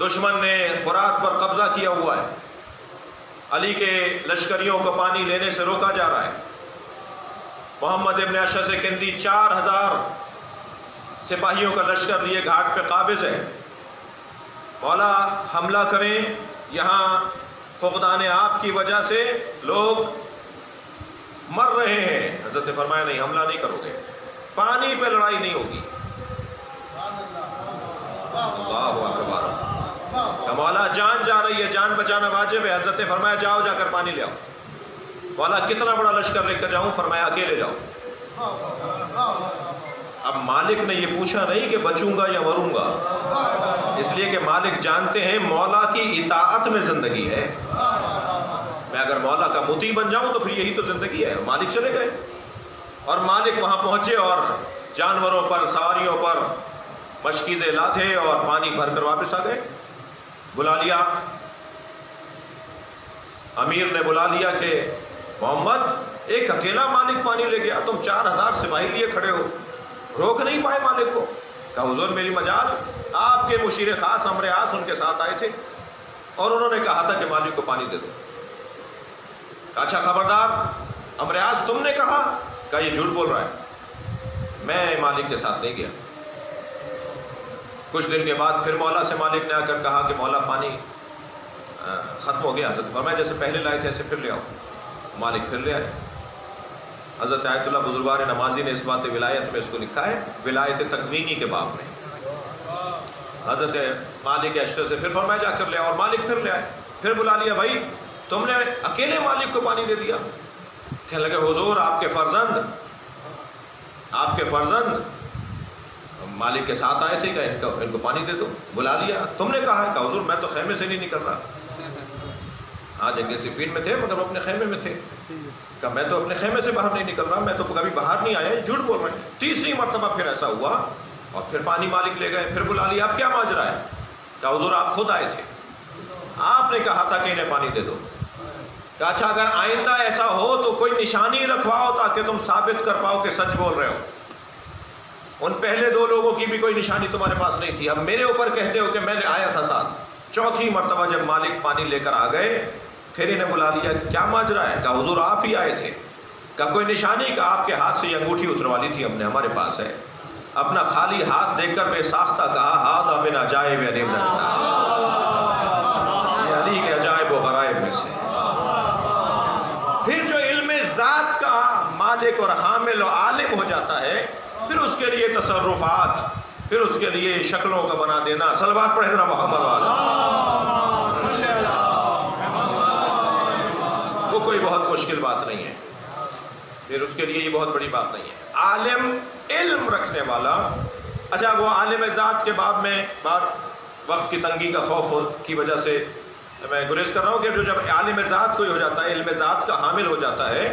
دشمن نے فرات پر قبضہ کیا ہوا ہے، علی کے لشکریوں کو پانی لینے سے روکا جا رہا ہے، محمد ابن اشعث کندی 4000 سپاہیوں کا لشکر لیے گھاٹ پہ قابض ہے، مولا حملہ کریں، یہاں فقدان آپ کی وجہ سے لوگ مر رہے ہیں۔ حضرت نے فرمایا نہیں، حملہ نہیں کرو گے، پانی پہ لڑائی نہیں ہوگی۔ اللہ اکبر، مولا جان جا رہی ہے، جان بچانا واجب ہے۔ حضرت نے فرمایا جاؤ جا کر پانی لے آؤ. مولا کتنا بڑا لشکر لے کر جاؤں؟ فرمایا اکیلے جاؤ. اب مالک نے یہ پوچھا نہیں کہ بچوں گا یا مروں گا، اس لیے کہ مالک جانتے ہیں مولا کی اطاعت میں زندگی ہے. میں اگر مولا کا مطیع بن جاؤں تو پھر یہی تو زندگی ہے. مالک چلے گئے اور مالک وہاں پہنچے اور جانوروں پر، سواریوں پر مشکیزیں لادے اور پانی بھر کر واپس آ گئے. بلا لیا، امیر نے بلا لیا کہ محمد ایک اکیلا مالک پانی لے گیا، تم 4000 سپاہی لیے کھڑے ہو، روک نہیں پائے مالک کو. کہا حضور میری مجال، آپ کے مشیر خاص عمرو عاص ان کے ساتھ آئے تھے اور انہوں نے کہا تھا کہ مالک کو پانی دے دو. کہا اچھا خبردار، عمرو عاص تم نے کہا؟ کہا یہ جھوٹ بول رہا ہے، میں مالک کے ساتھ نہیں گیا. کچھ دن کے بعد پھر مولا سے مالک نے آ کر کہا کہ مولا پانی ختم ہو گیا. حضرت فرمایا جیسے پہلے لائے تھے ایسے پھر لے آؤ. مالک پھر لے آئے. حضرت آیت اللہ بزرگوار نمازی نے اس بات ولایت میں اس کو لکھا ہے، ولایت تکوینی کے باب میں. حضرت مالک اشتر سے پھر فرمایا جا کر لے آؤ، اور مالک پھر لے آئے. پھر بلا لیا، بھائی تم نے اکیلے مالک کو پانی دے دیا. کہنے لگے حضور آپ کے فرزند مالک کے ساتھ آئے تھے کہ ان کو پانی دے دو. بلا لیا، تم نے کہا ہے؟ کہ حضور میں تو خیمے سے نہیں نکل رہا. ہاں جنگ صفین میں تھے مگر وہ اپنے خیمے میں تھے. کہ میں تو اپنے خیمے سے باہر نہیں نکل رہا، میں تو کبھی باہر نہیں آیا، جھوٹ بول رہے ہیں. تیسری مرتبہ پھر ایسا ہوا اور پھر پانی مالک لے گئے. پھر بلا لیا، اب کیا ماجرا ہے؟ کہ حضور آپ خود آئے تھے، آپ نے کہا تھا کہ انہیں پانی دے دو. کہ اچھا اگر آئندہ ایسا ہو تو کوئی نشانی رکھواؤ تاکہ تم ثابت کر پاؤ کہ سچ بول رہے ہو. ان پہلے 2 لوگوں کی بھی کوئی نشانی تمہارے پاس نہیں تھی، اب میرے اوپر کہتے ہو کہ میں نے آیا تھا ساتھ. چوتھی مرتبہ جب مالک پانی لے کر آ گئے پھر انہیں بلا لیا، کیا ماجرا ہے؟ کہ حضور آپ ہی آئے تھے. کہ کوئی نشانی؟ کہ آپ کے ہاتھ سے یہ انگوٹھی اتروا لی تھی ہم نے، ہمارے پاس ہے. اپنا خالی ہاتھ دیکھ کر بے ساختہ کہا ہذا من عجائب علی بن یہ علی کے عجائب و غرائب میں سے. پھر جو علم ذات کا مالک اور حامل و عالم ہو جاتا ہے پھر اس کے لیے تصرفات، پھر اس کے لیے شکلوں کا بنا دینا. صلوات پڑھے ذرا محمد والا. وہ کوئی بہت مشکل بات نہیں ہے، پھر اس کے لیے یہ بہت بڑی بات نہیں ہے. عالم علم رکھنے والا. اچھا وہ عالم ذات کے باب میں وقت کی تنگی کا خوف کی وجہ سے میں گریز کر رہا ہوں کہ جو جب عالم ذات کوئی ہو جاتا ہے، علم ذات کا حامل ہو جاتا ہے،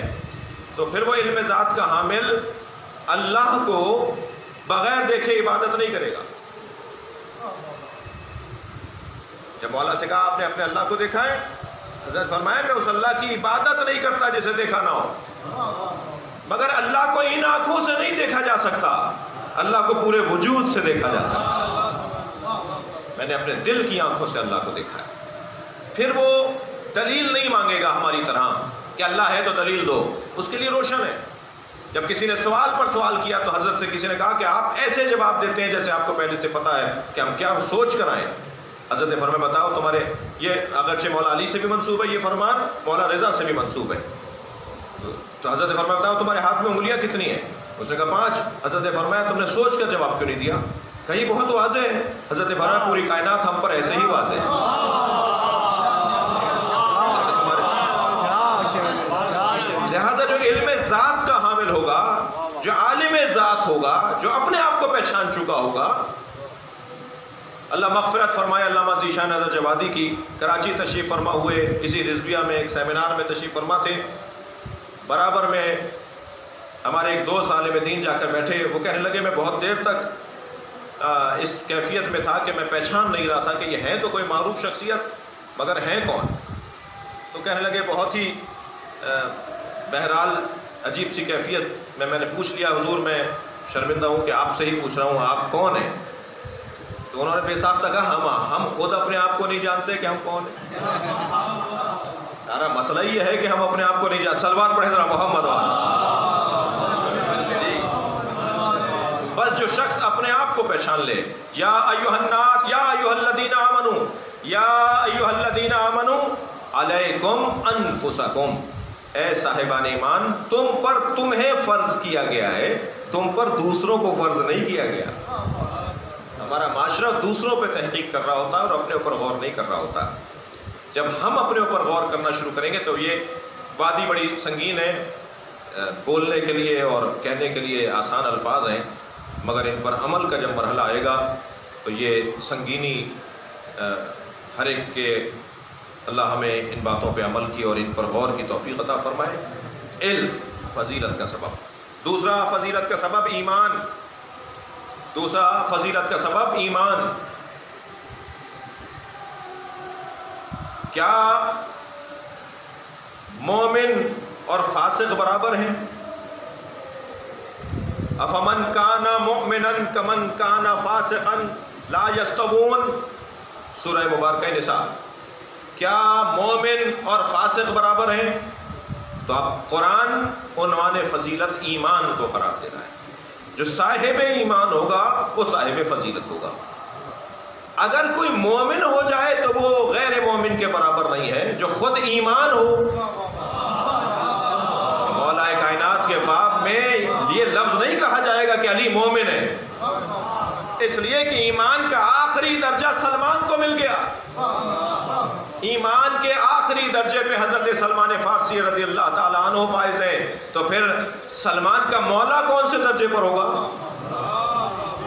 تو پھر وہ علم ذات کا حامل اللہ کو بغیر دیکھے عبادت نہیں کرے گا. جب مولا سے کہا آپ نے اپنے اللہ کو دیکھا ہے؟ حضرت فرمایا میں اس اللہ کی عبادت نہیں کرتا جسے دیکھا نہ ہو. مگر اللہ کو ان آنکھوں سے نہیں دیکھا جا سکتا، اللہ کو پورے وجود سے دیکھا جا سکتا. میں نے اپنے دل کی آنکھوں سے اللہ کو دیکھا ہے. پھر وہ دلیل نہیں مانگے گا ہماری طرح کہ اللہ ہے تو دلیل دو، اس کے لیے روشن ہے. جب کسی نے سوال پر سوال کیا تو حضرت سے کسی نے کہا کہ آپ ایسے جواب دیتے ہیں جیسے آپ کو پہلے سے پتا ہے کہ ہم کیا سوچ کر آئے. حضرت نے فرمایا بتاؤ تمہارے یہ اگرچہ مولا علی سے بھی منسوب ہے یہ فرمان، مولا رضا سے بھی منسوب ہے. تو حضرت نے فرمایا بتاؤ تمہارے ہاتھ میں انگلیاں کتنی ہیں؟ اس نے کہا 5. حضرت نے فرمایا تم نے سوچ کر جواب کیوں نہیں دیا؟ کہیں بہت واضح ہے. حضرت نے فرمایا پوری کائنات ہم پر ایسے ہی واضح ہے. لہذا جو علم ذات کا حامل ہوگا، جو عالم ذات ہوگا، جو اپنے آپ کو پہچان چکا ہوگا. اللہ مغفرت فرمائے علامہ ذیشان نظر جوادی کی، کراچی تشریف فرما ہوئے، اسی رضویہ میں ایک سیمینار میں تشریف فرما تھے. برابر میں ہمارے ایک دوست عالم دین جا کر بیٹھے. وہ کہنے لگے میں بہت دیر تک اس کیفیت میں تھا کہ میں پہچان نہیں رہا تھا کہ یہ ہے تو کوئی معروف شخصیت مگر ہیں کون. تو کہنے لگے بہت ہی بہرحال عجیب سی کیفیت میں نے پوچھ لیا حضور میں شرمندہ ہوں کہ آپ سے ہی پوچھ رہا ہوں آپ کون ہیں؟ تو انہوں نے بے ساختہ کہا ہم خود اپنے آپ کو نہیں جانتے کہ ہم کون ہیں. سارا مسئلہ یہ ہے کہ ہم اپنے آپ کو نہیں جانتے. صلوات پڑھے ذرا محمد والا. بس جو شخص اپنے آپ کو پہچان لے، یا ایھا الناس یا ایھا الذین آمنوا یا ایھا الذین آمنوا علیکم انفسکم، اے صاحبان ایمان تم پر تمہیں فرض کیا گیا ہے، تم پر دوسروں کو فرض نہیں کیا گیا. ہمارا معاشرہ دوسروں پہ تحقیق کر رہا ہوتا ہے اور اپنے اوپر غور نہیں کر رہا ہوتا. جب ہم اپنے اوپر غور کرنا شروع کریں گے تو یہ وادی بڑی سنگین ہے، بولنے کے لیے اور کہنے کے لیے آسان الفاظ ہیں، مگر ان پر عمل کا جب مرحلہ آئے گا تو یہ سنگینی ہر ایک کے اللہ ہمیں ان باتوں پہ عمل کی اور ان پر غور کی توفیق عطا فرمائے۔ علم فضیلت کا سبب۔ دوسرا فضیلت کا سبب ایمان، دوسرا فضیلت کا سبب ایمان۔ کیا مومن اور فاسق برابر ہیں؟ افمن کان مؤمنا کمن کان فاسقا لا یستوون، سورہ مبارکہ نساء۔ کیا مومن اور فاسق برابر ہیں؟ تو اب قرآن عنوان فضیلت ایمان کو قرار دے رہا ہے۔ جو صاحب ایمان ہوگا وہ صاحب فضیلت ہوگا۔ اگر کوئی مومن ہو جائے تو وہ غیر مومن کے برابر نہیں ہے۔ جو خود ایمان ہو، مولا کائنات کے باب میں یہ لفظ نہیں کہا جائے گا کہ علی مومن ہے، اس لیے کہ ایمان کا آخری درجہ سلمان کو مل گیا۔ ایمان کے آخری درجے پہ حضرت سلمان فارسی رضی اللہ تعالیٰ عنہ فائز ہے، تو پھر سلمان کا مولا کون سے درجے پر ہوگا؟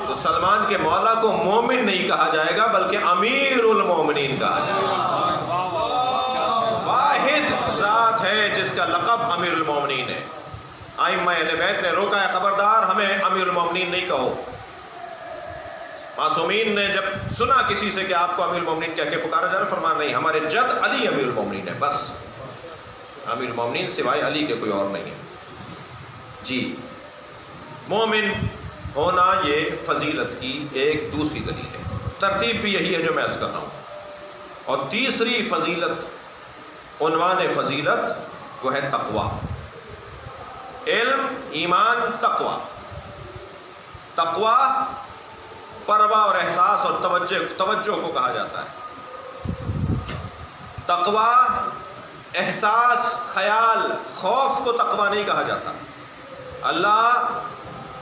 تو سلمان کے مولا کو مومن نہیں کہا جائے گا بلکہ امیر المومنین کہا جائے گا۔ واحد ذات ہے جس کا لقب امیر المومنین ہے۔ ائمہ اہل بیت نے روکا ہے، خبردار ہمیں امیر المومنین نہیں کہو۔ معصومین نے جب سنا کسی سے کہ آپ کو امیر المومنین کہہ کے پکارا جا رہا، فرمایا نہیں، ہمارے جد علی امیر المومنین ہے، بس امیر المومنین سوائے علی کے کوئی اور نہیں ہے۔ جی، مومن ہونا یہ فضیلت کی ایک دوسری دلیل ہے۔ ترتیب بھی یہی ہے جو میں عرض کر رہا ہوں۔ اور تیسری فضیلت، عنوان فضیلت، وہ ہے تقویٰ۔ علم، ایمان، تقویٰ۔ تقویٰ پرواہ اور احساس اور توجہ کو کہا جاتا ہے۔ تقویٰ احساس، خیال، خوف کو تقویٰ نہیں کہا جاتا۔ اللہ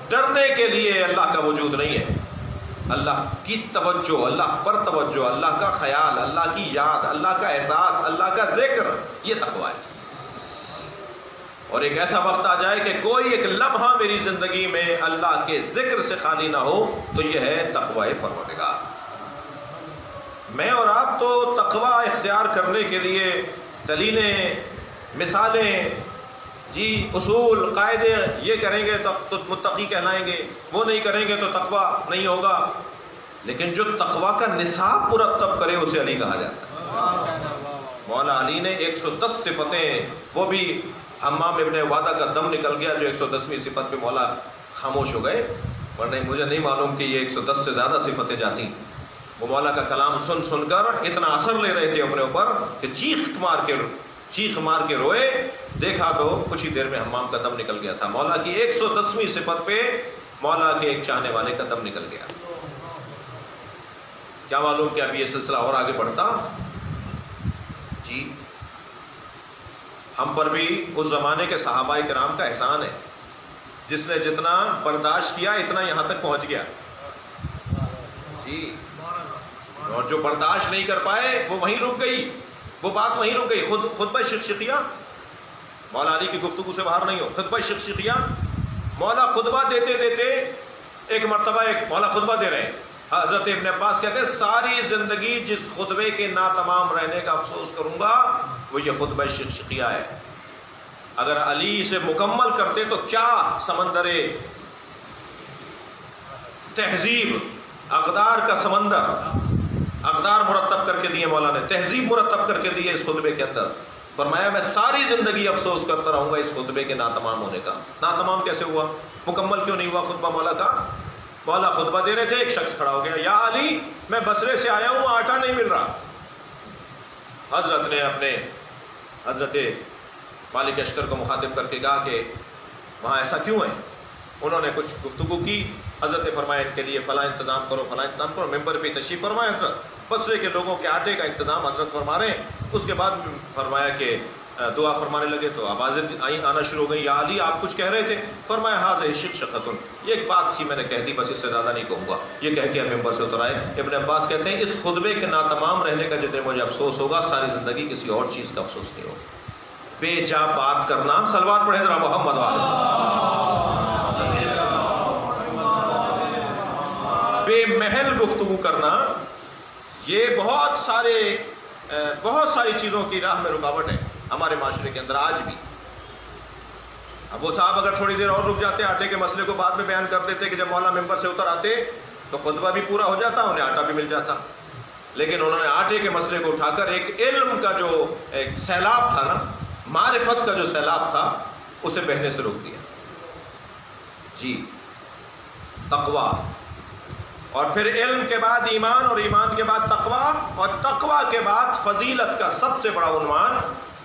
ڈرنے کے لیے اللہ کا وجود نہیں ہے، اللہ کی توجہ، اللہ پر توجہ، اللہ کا خیال، اللہ کی یاد، اللہ کا احساس، اللہ کا ذکر، یہ تقویٰ ہے۔ اور ایک ایسا وقت آ جائے کہ کوئی ایک لمحہ میری زندگی میں اللہ کے ذکر سے خالی نہ ہو، تو یہ ہے تقویٰ پروردگار۔ میں اور آپ تو تقویٰ اختیار کرنے کے لیے دلیلیں، مثالیں، جی اصول، قاعدے، یہ کریں گے تو متقی کہلائیں گے، وہ نہیں کریں گے تو تقویٰ نہیں ہوگا۔ لیکن جو تقویٰ کا نصاب مرتب کرے اسے علی کہا جاتا ہے۔ مولا علی نے 110 صفتیں، وہ بھی حمام ابن عبادہ کا دم نکل گیا جو 110ویں صفت پہ مولا خاموش ہو گئے، ورنہ مجھے نہیں معلوم کہ یہ 110 سے زیادہ صفتیں جاتی۔ وہ مولا کا کلام سن سن کر اتنا اثر لے رہے تھے اپنے اوپر کہ چیخ مار کے روئے۔ دیکھا تو کچھ ہی دیر میں حمام کا دم نکل گیا تھا۔ مولا کی 110ویں صفت پہ مولا کے ایک چاہنے والے کا دم نکل گیا۔ کیا معلوم کہ اب یہ سلسلہ اور آگے بڑھتا؟ جی، ہم پر بھی اس زمانے کے صحابہ کرام کا احسان ہے، جس نے جتنا برداشت کیا اتنا یہاں تک پہنچ گیا۔ جی، اور جو برداشت نہیں کر پائے وہ وہیں رک گئی، وہ بات وہیں رک گئی۔ خطبہ شقشقیہ، مولا علی کی گفتگو سے باہر نہیں ہو، خطبہ شقشقیہ، مولا خطبہ دیتے دیتے ایک مرتبہ مولا خطبہ دے رہے ہیں، حضرت ابن عباس کہتے ہیں ساری زندگی جس خطبے کے ناتمام رہنے کا افسوس کروں گا وہ یہ خطبہ شقشقیہ ہے۔ اگر علی سے مکمل کرتے تو کیا سمندر تہذیب، اقدار کا سمندر، اقدار مرتب کر کے دیے مولا نے، تہذیب مرتب کر کے دیے اس خطبے کے اندر۔ فرمایا میں ساری زندگی افسوس کرتا رہوں گا اس خطبے کے ناتمام ہونے کا۔ ناتمام کیسے ہوا؟ مکمل کیوں نہیں ہوا خطبہ مولا کا؟ مولا خطبہ دے رہے تھے، ایک شخص کھڑا ہو گیا، یا علی میں بصرے سے آیا ہوں، آٹا نہیں مل رہا۔ حضرت نے اپنے حضرت مالک اشتر کو مخاطب کر کے کہا کہ وہاں ایسا کیوں ہے؟ انہوں نے کچھ گفتگو کی، حضرت نے فرمایا ان کے لیے فلاں انتظام کرو، فلاں انتظام کرو، ممبر پہ تشریف فرمایا حضرت، بصرے کے لوگوں کے آٹے کا انتظام حضرت فرما رہے ہیں۔ اس کے بعد فرمایا کہ دعا فرمانے لگے تو آوازیں آنا شروع ہو گئی، یا علی آپ کچھ کہہ رہے تھے؟ فرمایا ہاذہ شقشقۃ، یہ ایک بات تھی میں نے کہہ دی، بس اس سے زیادہ نہیں کہوں گا۔ یہ کہہ کے ممبر سے اتر آئے۔ ابن عباس کہتے ہیں اس خطبے کے ناتمام رہنے کا جتنے مجھے افسوس ہوگا، ساری زندگی کسی اور چیز کا افسوس نہیں ہوگا۔ بے جا بات کرنا، صلوات پڑھیں ذرا محمد بے محل گفتگو کرنا، یہ بہت ساری چیزوں کی راہ میں رکاوٹ ہے ہمارے معاشرے کے اندر آج بھی۔ اب وہ صاحب اگر تھوڑی دیر اور رک جاتے، آٹے کے مسئلے کو بعد میں بیان کر دیتے کہ جب مولانا ممبر سے اتر آتے تو خطبہ بھی پورا ہو جاتا، انہیں آٹا بھی مل جاتا، لیکن انہوں نے آٹے کے مسئلے کو اٹھا کر ایک علم کا جو ایک سیلاب تھا نا، معرفت کا جو سیلاب تھا، اسے بہنے سے روک دیا۔ جی تقوی، اور پھر علم کے بعد ایمان، اور ایمان کے بعد تقوی، اور تقوی کے بعد فضیلت کا سب سے بڑا عنوان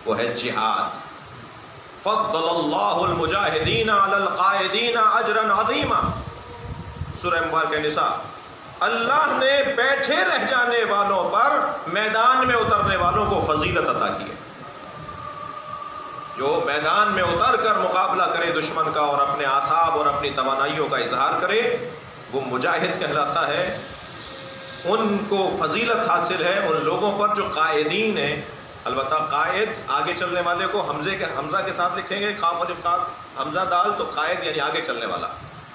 وہ ہے جہاد۔ فضل اللہ المجاہدین علی القائدین اجرا عظیما، سورہ مبارکہ نساء۔ اللہ نے بیٹھے رہ جانے والوں پر میدان میں اترنے والوں کو فضیلت عطا کی ہے۔ جو میدان میں اتر کر مقابلہ کرے دشمن کا اور اپنے اعصاب اور اپنی توانائیوں کا اظہار کرے، وہ مجاہد کہلاتا ہے۔ ان کو فضیلت حاصل ہے ان لوگوں پر جو قائدین ہیں۔ البتہ قائد آگے چلنے والے کو حمزہ کے ساتھ لکھیں گے، قاف الف قاف حمزہ دال، تو قائد یعنی آگے چلنے والا،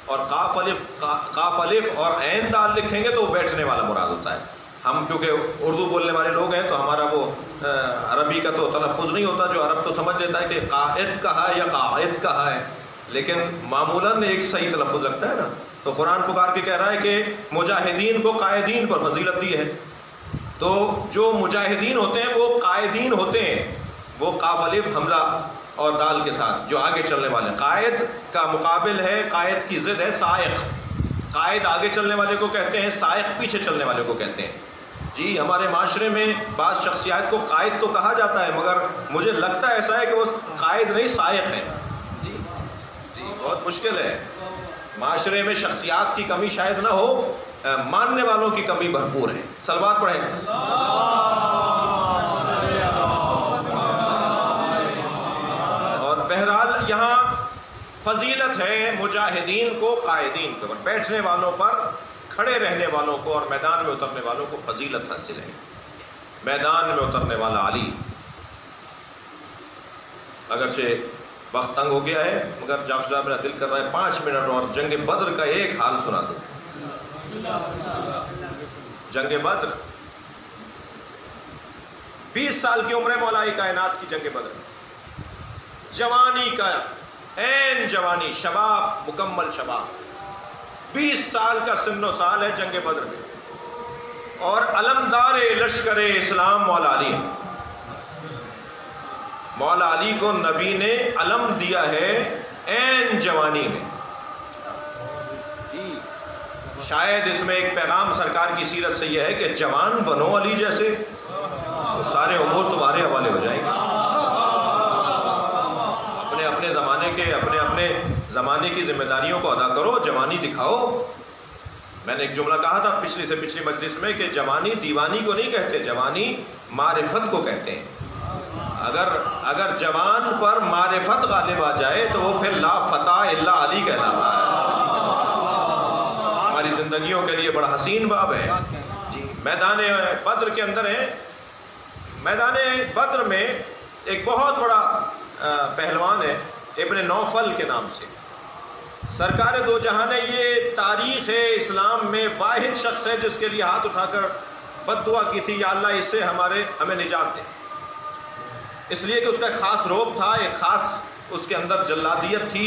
اور قاف الف اور عین دال لکھیں گے تو وہ بیٹھنے والا مراد ہوتا ہے۔ ہم کیونکہ اردو بولنے والے لوگ ہیں تو ہمارا وہ عربی کا تو تلفظ نہیں ہوتا، جو عرب تو سمجھ لیتا ہے کہ قائد کہا ہے یا قائد کہا ہے، لیکن معمولاً ایک صحیح تلفظ لگتا ہے نا۔ تو قرآن پکار کے کہہ رہا ہے کہ مجاہدین کو قائدین پر فضیلت دی ہے۔ تو جو مجاہدین ہوتے ہیں وہ قائدین ہوتے ہیں، وہ قاف الف حمزہ اور دال کے ساتھ، جو آگے چلنے والے۔ قائد کا مقابل ہے، قائد کی ضد ہے سائق۔ قائد آگے چلنے والے کو کہتے ہیں، سائق پیچھے چلنے والے کو کہتے ہیں۔ جی ہمارے معاشرے میں بعض شخصیات کو قائد تو کہا جاتا ہے، مگر مجھے لگتا ایسا ہے کہ وہ قائد نہیں سائق ہے۔ جی بہت مشکل ہے، معاشرے میں شخصیات کی کمی شاید نہ ہو، ماننے والوں کی کمی بھرپور ہے۔ صلوات پڑھیں۔ اور بہرحال یہاں فضیلت ہے مجاہدین کو قائدین کے اوپر، بیٹھنے والوں پر، کھڑے رہنے والوں کو اور میدان میں اترنے والوں کو فضیلت حاصل ہے۔ میدان میں اترنے والا علی، اگرچہ وقت تنگ ہو گیا ہے مگر جاب صاحب میرا دل کر رہا ہے 5 منٹ اور جنگ بدر کا ایک حال سنا دو۔ جنگ بدر 20 سال کی عمر مولا کائنات کی جنگ بدر، جوانی کا عین جوانی، شباب، مکمل شباب، 20 سال کا سن و سال ہے جنگ بدر میں، اور علمدار لشکر اسلام مولا علی۔ مولا علی کو نبی نے علم دیا ہے عین جوانی میں۔ شاید اس میں ایک پیغام سرکار کی سیرت سے یہ ہے کہ جوان بنو علی جیسے، تو سارے امور تمہارے حوالے ہو جائیں گے۔ اپنے زمانے کی ذمہ داریوں کو ادا کرو، جوانی دکھاؤ۔ میں نے ایک جملہ کہا تھا پچھلی سے پچھلی مجلس میں کہ جوانی دیوانی کو نہیں کہتے، جوانی معرفت کو کہتے ہیں۔ اگر جوان پر معرفت غالب آ جائے تو وہ پھر لا فتح الا علی کہلاتا ہے۔ ہماری زندگیوں کے لیے بڑا حسین باب ہے۔ جی میدان بدر کے اندر ہے، میدان بدر میں ایک بہت بڑا پہلوان ہے ابن نوفل کے نام سے، سرکار دو جہاں ہے۔ یہ تاریخ اسلام میں واحد شخص ہے جس کے لیے ہاتھ اٹھا کر بد دعا کی تھی، یا اللہ اس سے ہمیں نجات دے، اس لیے کہ اس کا ایک خاص روب تھا، ایک خاص اس کے اندر جلادیت تھی،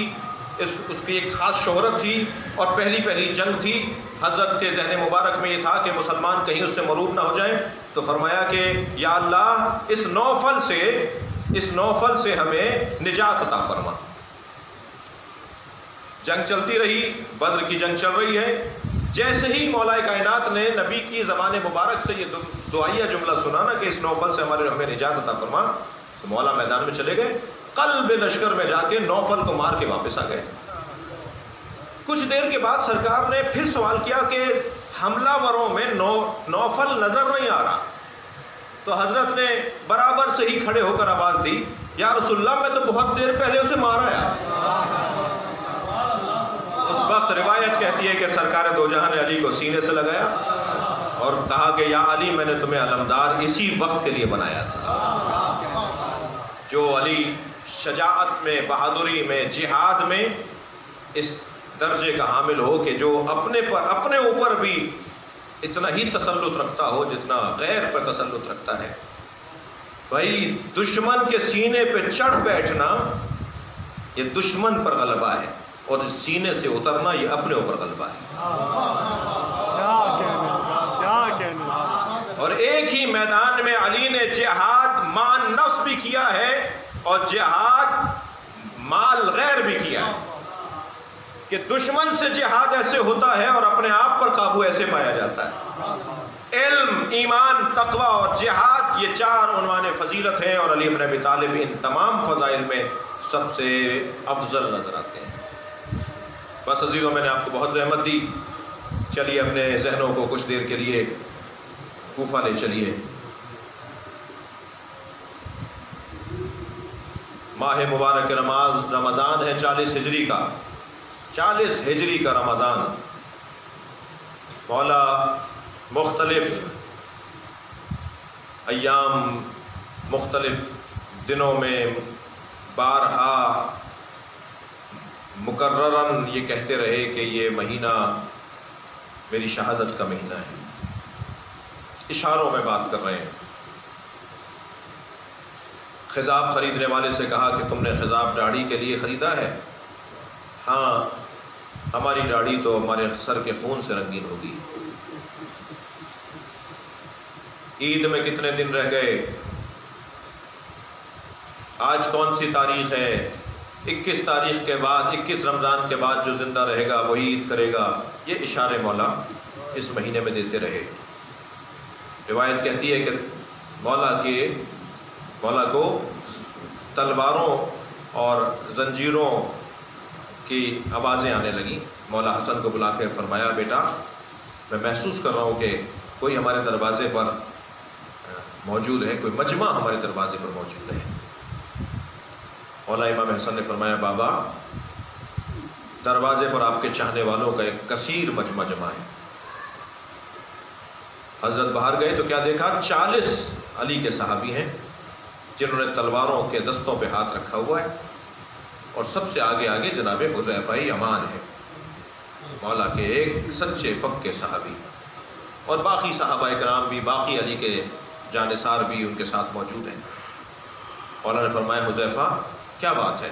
اس کی ایک خاص شہرت تھی، اور پہلی جنگ تھی۔ حضرت کے ذہن مبارک میں یہ تھا کہ مسلمان کہیں اس سے مغلوب نہ ہو جائیں، تو فرمایا کہ یا اللہ اس نوفل سے ہمیں نجات عطا فرما۔ جنگ چلتی رہی، بدر کی جنگ چل رہی ہے۔ جیسے ہی مولا کائنات نے نبی کی زبان مبارک سے یہ دعائیہ جملہ سنا نا کہ اس نوفل سے ہمیں نجات عطا فرما، تو مولا میدان میں چلے گئے، قلب لشکر میں جا کے نوفل کو مار کے واپس آ گئے۔ کچھ دیر کے بعد سرکار نے پھر سوال کیا کہ حملہ وروں میں نوفل نظر نہیں آ رہا، تو حضرت نے برابر سے ہی کھڑے ہو کر آواز دی، یا رسول اللہ میں تو بہت دیر پہلے اسے مارا ہے۔ اس وقت روایت کہتی ہے کہ سرکار دو جہاں نے علی کو سینے سے لگایا اور کہا کہ یا علی میں نے تمہیں علمدار اسی وقت کے لیے بنایا تھا۔ جو علی شجاعت میں، بہادری میں، جہاد میں اس درجے کا حامل ہو کہ جو اپنے اوپر بھی اتنا ہی تسلط رکھتا ہو جتنا غیر پر تسلط رکھتا ہے۔ بھائی دشمن کے سینے پہ چڑھ بیٹھنا یہ دشمن پر غلبہ ہے، اور سینے سے اترنا یہ اپنے اوپر غلبہ ہے۔ اور ایک ہی میدان میں علی نے جہاد مان نفس بھی کیا ہے اور جہاد مال غیر بھی کیا ہے، کہ دشمن سے جہاد ایسے ہوتا ہے اور اپنے آپ پر قابو ایسے پایا جاتا ہے۔ علم، ایمان، تقوی اور جہاد یہ 4 عنوان فضیلت ہیں، اور علی بن ابی طالب ان تمام فضائل میں سب سے افضل نظر آتے ہیں۔ بس عزیزوں میں نے آپ کو بہت زحمت دی، چلیے اپنے ذہنوں کو کچھ دیر کے لیے کوفہ لے چلیے۔ ماہ مبارک رمضان ہے 40 ہجری کا، 40 ہجری کا رمضان۔ مولا مختلف ایام، مختلف دنوں میں بارہا مکرراً یہ کہتے رہے کہ یہ مہینہ میری شہادت کا مہینہ ہے۔ اشاروں میں بات کر رہے ہیں۔ خضاب خریدنے والے سے کہا کہ تم نے خضاب داڑھی کے لیے خریدا ہے؟ ہاں، ہماری داڑھی تو ہمارے سر کے خون سے رنگین ہوگی۔ عید میں کتنے دن رہ گئے؟ آج کون سی تاریخ ہے؟ 21 تاریخ کے بعد، 21 رمضان کے بعد جو زندہ رہے گا وہی عید کرے گا۔ یہ اشارے مولا اس مہینے میں دیتے رہے۔ روایت کہتی ہے کہ مولا کو تلواروں اور زنجیروں کی آوازیں آنے لگیں۔ مولا حسن کو بلا کے فرمایا، بیٹا میں محسوس کر رہا ہوں کہ کوئی ہمارے دروازے پر موجود ہے، کوئی مجمع ہمارے دروازے پر موجود ہے۔ مولا امام حسن نے فرمایا، بابا دروازے پر آپ کے چاہنے والوں کا ایک کثیر مجمع جمع ہے۔ حضرت باہر گئے تو کیا دیکھا؟ 40 علی کے صحابی ہیں جنہوں نے تلواروں کے دستوں پہ ہاتھ رکھا ہوا ہے، اور سب سے آگے جناب حذیفہ یمان ہے، مولا کے ایک سچے پکے صحابی، اور باقی صحابہ کرام بھی، باقی علی کے جانثار بھی ان کے ساتھ موجود ہیں۔ مولا نے فرمایا، حذیفہ کیا بات ہے؟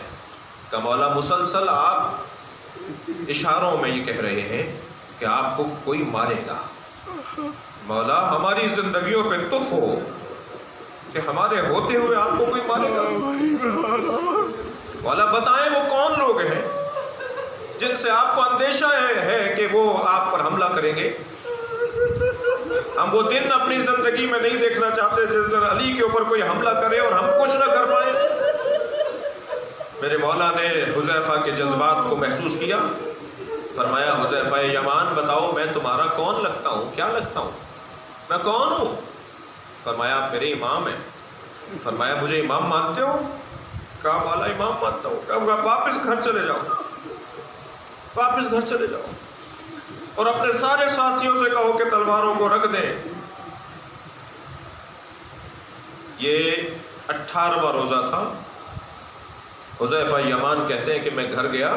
کہ مولا مسلسل آپ اشاروں میں یہ کہہ رہے ہیں کہ آپ کو کوئی مارے گا۔ مولا ہماری زندگیوں پہ تف ہو کہ ہمارے ہوتے ہوئے آپ کو کوئی مارے گا۔ مولا بتائیں وہ کون لوگ ہیں جن سے آپ کو اندیشہ ہے کہ وہ آپ پر حملہ کریں گے؟ ہم وہ دن اپنی زندگی میں نہیں دیکھنا چاہتے جس دن علی کے اوپر کوئی حملہ کرے اور ہم کچھ نہ کر پائیں۔ میرے مولا نے حذیفہ کے جذبات کو محسوس کیا، فرمایا، حذیفہ یمان بتاؤ میں تمہارا کون لگتا ہوں؟ کیا لگتا ہوں؟ میں کون ہوں؟ فرمایا، آپ میرے امام ہیں۔ فرمایا، مجھے امام مانتے ہو؟ کہا، مولا امام مانتا ہوں۔ کہا، واپس گھر چلے جاؤ، واپس گھر چلے جاؤ، اور اپنے سارے ساتھیوں سے کہو کہ تلواروں کو رکھ دیں۔ یہ 18واں روزہ تھا۔ حذیفہ یمان کہتے ہیں کہ میں گھر گیا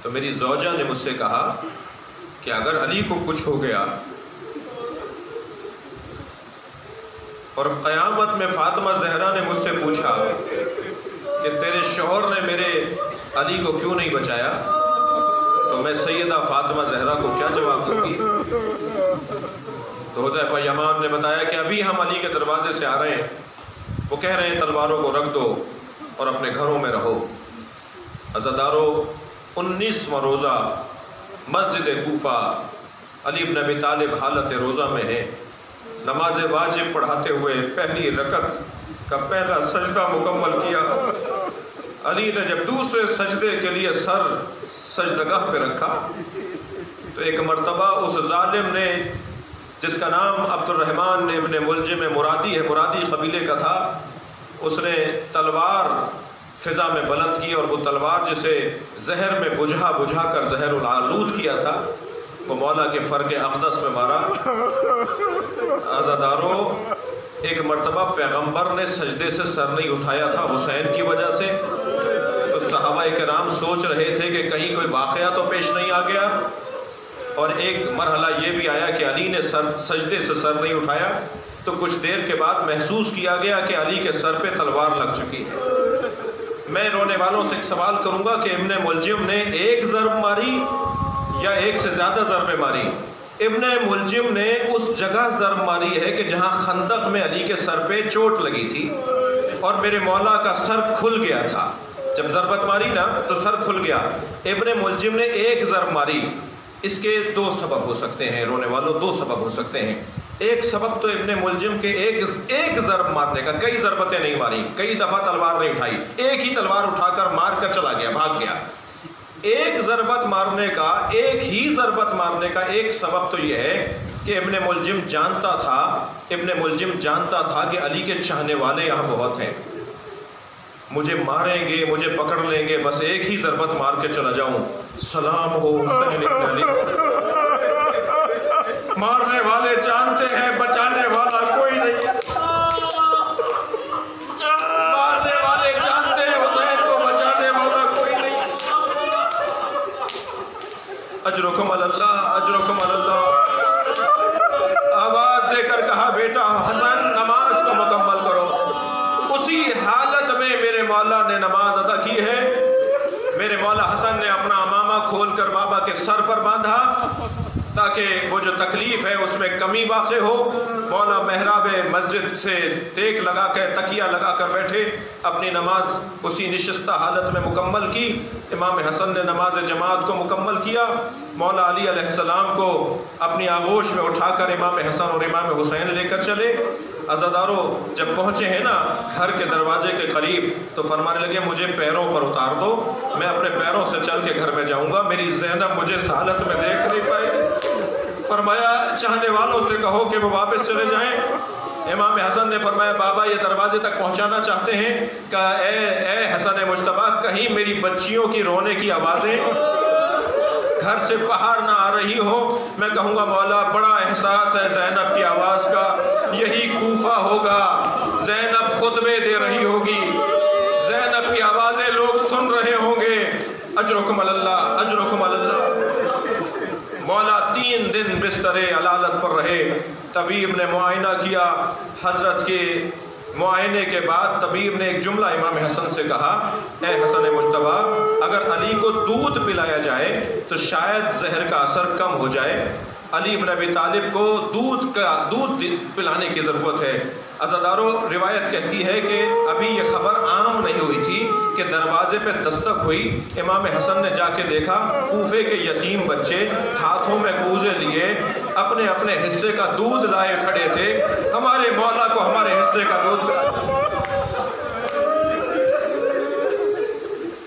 تو میری زوجہ نے مجھ سے کہا کہ اگر علی کو کچھ ہو گیا اور قیامت میں فاطمہ زہرا نے مجھ سے پوچھا کہ تیرے شوہر نے میرے علی کو کیوں نہیں بچایا، تو میں سیدہ فاطمہ زہرا کو کیا جواب دوں گی؟ تو حذیفہ یمان نے بتایا کہ ابھی ہم علی کے دروازے سے آ رہے ہیں، وہ کہہ رہے ہیں تلواروں کو رکھ دو اور اپنے گھروں میں رہو۔ عزادارو، 19واں روزہ مسجد کوفہ، علی بن ابی طالب حالت روزہ میں ہے، نماز واجب پڑھاتے ہوئے پہلی رکعت کا پہلا سجدہ مکمل کیا۔ علی نے جب دوسرے سجدے کے لیے سر سجدگاہ پہ رکھا تو ایک مرتبہ اس ظالم نے جس کا نام عبد الرحمن ابن ملجم مرادی ہے، مرادی قبیلے کا تھا، اس نے تلوار فضا میں بلند کی اور وہ تلوار جسے زہر میں بجھا کر زہر العالود کیا تھا وہ مولا کے فرق اقدس میں مارا۔ عزادارو، ایک مرتبہ پیغمبر نے سجدے سے سر نہیں اٹھایا تھا حسین کی وجہ سے، تو صحابہ کرام سوچ رہے تھے کہ کہیں کوئی واقعہ تو پیش نہیں آ گیا، اور ایک مرحلہ یہ بھی آیا کہ علی نے سجدے سے سر نہیں اٹھایا، تو کچھ دیر کے بعد محسوس کیا گیا کہ علی کے سر پہ تلوار لگ چکی ہے۔ میں رونے والوں سے ایک سوال کروں گا کہ ابن ملجم نے ایک ضرب ماری یا ایک سے زیادہ ضربیں ماری؟ ابن ملجم نے اس جگہ ضرب ماری ہے کہ جہاں خندق میں علی کے سر پہ چوٹ لگی تھی اور میرے مولا کا سر کھل گیا تھا۔ جب ضربت ماری نا تو سر کھل گیا۔ ابن ملجم نے ایک ضرب ماری۔ اس کے دو سبب ہو سکتے ہیں رونے والوں، دو سبب ہو سکتے ہیں۔ ایک سبب تو ابن ملجم کے ایک ضرب مارنے کا، کئی ضربتیں نہیں ماری، کئی دفعہ تلوار نہیں اٹھائی، ایک ہی تلوار اٹھا کر مار کر چلا گیا، بھاگ گیا۔ ایک ضربت مارنے کا، ایک ہی ضربت مارنے کا ایک سبب تو یہ ہے کہ ابن ملجم جانتا تھا کہ علی کے چاہنے والے یہاں بہت ہیں، مجھے ماریں گے، مجھے پکڑ لیں گے، بس ایک ہی ضربت مار کے چلا جاؤں، سلام ہو حسین ابن علی۔ مارنے والے جانتے ہیں بچانے والا کوئی نہیں، مارنے والے جانتے ہیں حسین کو بچانے والا کوئی نہیں۔ اجرکم اللہ، اجرکم اللہ۔ آواز دے کر کہا بیٹا حسن نماز کو مکمل کرو۔ اسی حالت میں میرے مولا نے نماز ادا کی ہے۔ میرے مولا حسن نے اپنا امامہ کھول کر بابا کے سر پر باندھا تاکہ وہ جو تکلیف ہے اس میں کمی واقع ہو۔ مولا محراب مسجد سے ٹیک لگا کر، تکیہ لگا کر بیٹھے، اپنی نماز اسی نشستہ حالت میں مکمل کی۔ امام حسن نے نماز جماعت کو مکمل کیا۔ مولا علی علیہ السلام کو اپنی آغوش میں اٹھا کر امام حسن اور امام حسین لے کر چلے۔ عزادارو، جب پہنچے ہیں نا گھر کے دروازے کے قریب تو فرمانے لگے مجھے پیروں پر اتار دو، میں اپنے پیروں سے چل کے گھر میں جاؤں گا، میری زینب مجھے اس حالت میں دیکھ نہیں پائے۔ فرمایا چاہنے والوں سے کہو کہ وہ واپس چلے جائیں۔ امام حسن نے فرمایا بابا یہ دروازے تک پہنچانا چاہتے ہیں کہ اے حسن مجتبیٰ، کہیں میری بچیوں کی رونے کی آوازیں گھر سے باہر نہ آ رہی ہو۔ میں کہوں گا مولا بڑا احساس ہے زینب کی آواز کا، یہی کوفہ ہوگا، زینب خطبے دے رہی ہوگی، زینب کی آوازیں لوگ سن رہے ہوں گے۔ اجرکم اللہ، اجرکم اللہ۔ مولا 3 دن بستر علالت پر رہے۔ طبیب نے معائنہ کیا۔ حضرت کے معائنے کے بعد طبیب نے ایک جملہ امام حسن سے کہا، اے حسن مجتبیٰ، اگر علی کو دودھ پلایا جائے تو شاید زہر کا اثر کم ہو جائے۔ علی بن ابی طالب کو دودھ پلانے کی ضرورت ہے۔ عزادارو، روایت کہتی ہے کہ ابھی یہ خبر عام نہیں ہوئی تھی کہ دروازے پہ دستک ہوئی۔ امام حسن نے جا کے دیکھا کوفے کے یتیم بچے ہاتھوں میں کوزے لیے اپنے اپنے حصے کا دودھ لائے کھڑے تھے، ہمارے مولا کو ہمارے حصے کا دودھ پلایا۔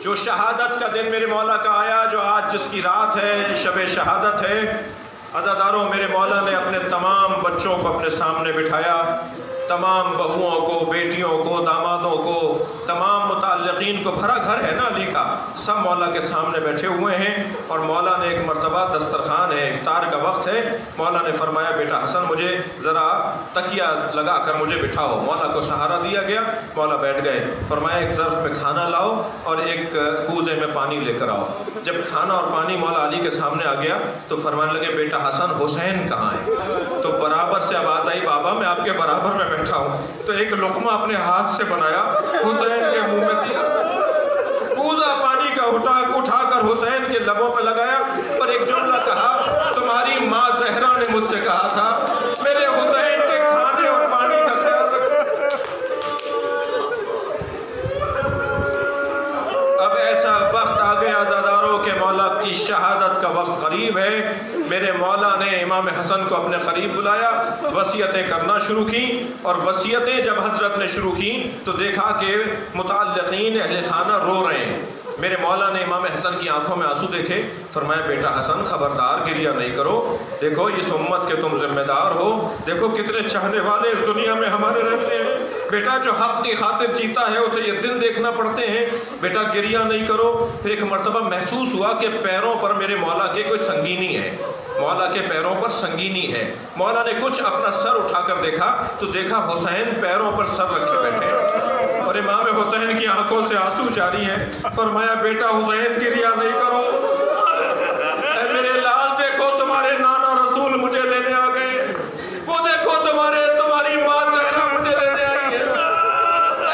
جو شہادت کا دن میرے مولا کا آیا، جو آج جس کی رات ہے، شب شہادت ہے، عزاداروں میرے مولا نے اپنے تمام بچوں کو اپنے سامنے بٹھایا، تمام بہوؤں کو، بیٹیوں کو، دامادوں کو، تمام متعلقین کو، بھرا گھر ہے نا علی کا، سب مولا کے سامنے بیٹھے ہوئے ہیں۔ اور مولا نے ایک مرتبہ دسترخوان ہے، افطار کا وقت ہے، مولا نے فرمایا بیٹا حسن مجھے ذرا تکیہ لگا کر مجھے بٹھاؤ۔ مولا کو سہارا دیا گیا، مولا بیٹھ گئے۔ فرمایا ایک ظرف میں کھانا لاؤ اور ایک کوزے میں پانی لے کر آؤ۔ جب کھانا اور پانی مولا علی کے سامنے آ گیا تو فرمانے لگے بیٹا حسن حسین کہاں ہے؟ تو برابر سے آواز آئی بابا میں آپ کے برابر میں بیٹھا ہوں۔ تو ایک لقمہ اپنے ہاتھ سے بنایا، حسین کے منہ میں دیا، کوزہ پانی کا اٹھا کر حسین کے لبوں پہ لگایا اور ایک جملہ کہا، تمہاری ماں زہرا نے مجھ سے کہا تھا میرے حسین کے کھانے اور پانی کا خیال رکھو۔ اب ایسا وقت آ گیا عزاداروں کے مولا کی شہادت کا وقت قریب ہے۔ میرے مولا نے امام حسن کو اپنے قریب بلایا، وصیتیں کرنا شروع کی، اور وصیتیں جب حضرت نے شروع کی تو دیکھا کہ متعلقین اہل خانہ رو رہے ہیں۔ میرے مولا نے امام حسن کی آنکھوں میں آنسو دیکھے، فرمایا بیٹا حسن خبردار گریہ نہیں کرو، دیکھو اس امت کے تم ذمہ دار ہو، دیکھو کتنے چاہنے والے اس دنیا میں ہمارے رہتے ہیں، بیٹا جو حق کی خاطر جیتا ہے اسے یہ دن دیکھنا پڑتے ہیں، بیٹا گریہ نہیں کرو۔ پھر ایک مرتبہ محسوس ہوا کہ پیروں پر میرے مولا کے کوئی سنگینی ہے، مولا کے پیروں پر سنگینی ہے۔ مولا نے کچھ اپنا سر اٹھا کر دیکھا تو دیکھا حسین پیروں پر سر رکھے بیٹھے اور امام حسین کی آنکھوں سے آنسو جاری ہیں۔ فرمایا بیٹا حسین گریہ نہیں کرو، اے میرے لال دیکھو تمہارے نانا رسول مجھے لینے آ گئے، وہ دیکھو تمہاری ماں زہرا مجھے لینے آئی ہے،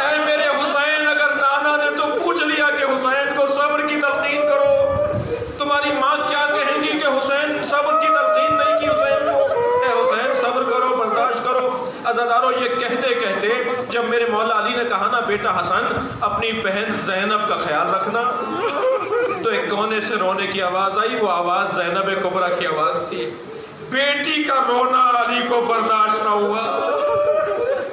اے میرے حسین اگر نانا نے تو پوچھ لیا کہ حسین کو صبر کی تلقین کرو، تمہاری ماں کیا کہیں گی کہ حسین صبر کی تلقین نہیں کی حسین کو، اے حسین صبر کرو برداشت کرو۔ عزادارو یہ کہتے کہتے جب میرے مولا علی نے کہا نا بیٹا حسن اپنی بہن زینب کا خیال رکھنا، تو ایک کونے سے رونے کی آواز آئی، وہ آواز زینب کبریٰ کی آواز تھی۔ بیٹی کا رونا علی کو برداشت نہ ہوا،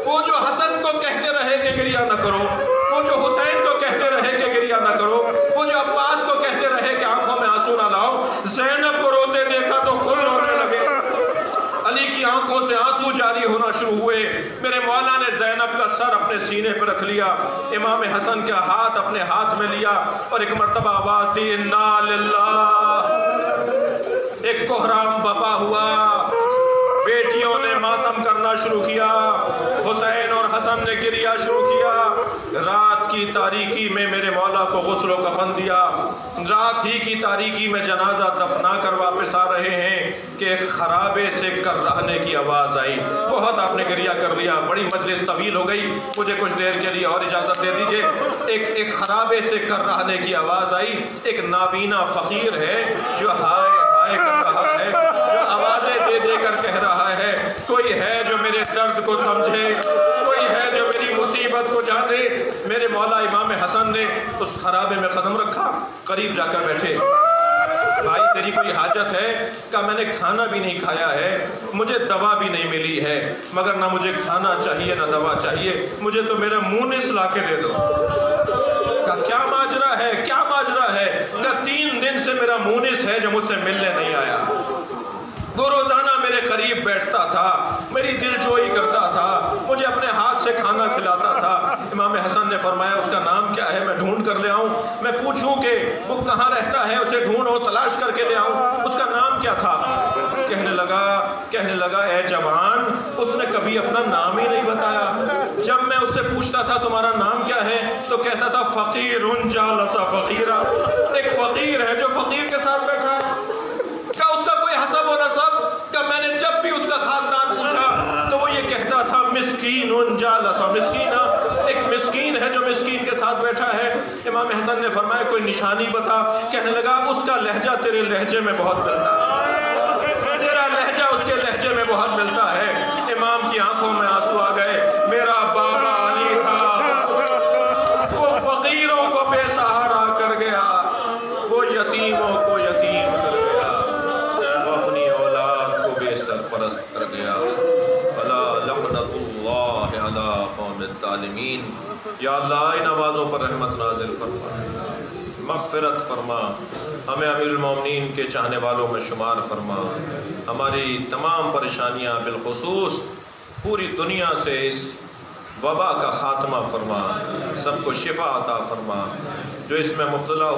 وہ جو حسن کو کہتے رہے کہ گریہ نہ کرو، وہ جو حسین کو کہتے رہے کہ گریہ نہ کرو، وہ جو عباس کو کہتے رہے کہ آنکھوں میں آنسو نہ لاؤ، زینب کو روتے دیکھا تو خود رونے لگے، علی کی آنکھوں سے آنسو جاری ہونا شروع ہوئے۔ میرے مولا نے زینب کا سر اپنے سینے پر رکھ لیا، امام حسن کا ہاتھ اپنے ہاتھ میں لیا اور ایک مرتبہ آواز دی انا للہ۔ ایک کوہرام بپا ہوا، بیٹیوں نے ماتم کرنا شروع کیا، حسین اور حسن نے گریہ شروع کیا۔ رات کی تاریکی میں میرے مولا کو غسل و کفن دیا، رات ہی کی تاریکی میں جنازہ دفنا کر واپس آ رہے ہیں کہ ایک خرابے سے کر رہنے کی آواز آئی۔ بہت آپ نے گریہ کر لیا، بڑی مجلس طویل ہو گئی، مجھے کچھ دیر کے لیے اور اجازت دے دیجئے۔ ایک خرابے سے کر رہنے کی آواز آئی، ایک نابینا فقیر ہے جو ہائے ہائے کر رہا ہے، جو آوازیں دے دے کر کہہ رہا ہے کوئی ہے جو میرے درد کو سمجھے، کوئی ہے جو میری مصیبت کو جانے۔ میرے مولا امام حسن نے اس خرابے میں قدم رکھا، قریب جا کر بیٹھے۔ بھائی تیری کوئی حاجت ہے؟ کہا میں نے کھانا بھی نہیں کھایا ہے، مجھے دوا بھی نہیں ملی ہے، مگر نہ مجھے کھانا چاہیے نہ دوا چاہیے، مجھے تو میرا مونس لا کے دے دو۔ کہا کیا ماجرا ہے کیا ماجرا ہے؟ کہا 3 دن سے میرا مونس ہے جو مجھ سے ملنے نہیں آیا، وہ روزانہ میرے قریب بیٹھتا تھا، میری دل جوئی کرتا تھا، مجھے اپنے ہاتھ سے کھانا کھلاتا تھا۔ امام حسن نے فرمایا اس کا نام کیا ہے، میں ڈھونڈ کر لے آؤں، میں پوچھوں کہ وہ کہاں رہتا ہے، اسے ڈھونڈو تلاش کر کے لے آؤں، اس کا نام کیا تھا؟ کہنے لگا اے جوان اس نے کبھی اپنا نام ہی نہیں بتایا، جب میں اس سے پوچھتا تھا تمہارا نام کیا ہے تو کہتا تھا فقیر جالس فقیرا، ایک فقیر ہے جو فقیر کے ساتھ بیٹھا ہے۔ کیا اس کا کوئی حسب و نسب؟ کہ میں نے جب بھی اس کا خاندان پوچھا تو وہ یہ کہتا تھا مسکین جالس مسکینا، ایک مسکین ہے جو مسکین کے ساتھ بیٹھا ہے۔ امام حسن نے فرمایا کوئی نشانی بتا۔ کہنے لگا اس کا لہجہ تیرے لہجے میں بہت ملتا ہے، تیرا لہجہ اس کے لہجے میں بہت ملتا ہے۔ امام کی آنکھوں میں آنسو آ گئے۔ میرا بابا علی تھا، وہ فقیروں کو بے سہارا کر گیا، وہ یتیموں کو یتیم کر گیا، وہ اپنی اولاد کو بے سرپرست کر گیا۔ الا لعنت اللہ علی قوم الظالمین۔ یا اللہ ان آوازوں پر رحمت نازل فرما، مغفرت فرما، ہمیں امیر المومنین کے چاہنے والوں میں شمار فرما، ہماری تمام پریشانیاں بالخصوص پوری دنیا سے اس وبا کا خاتمہ فرما، سب کو شفا عطا فرما، جو اس میں مبتلا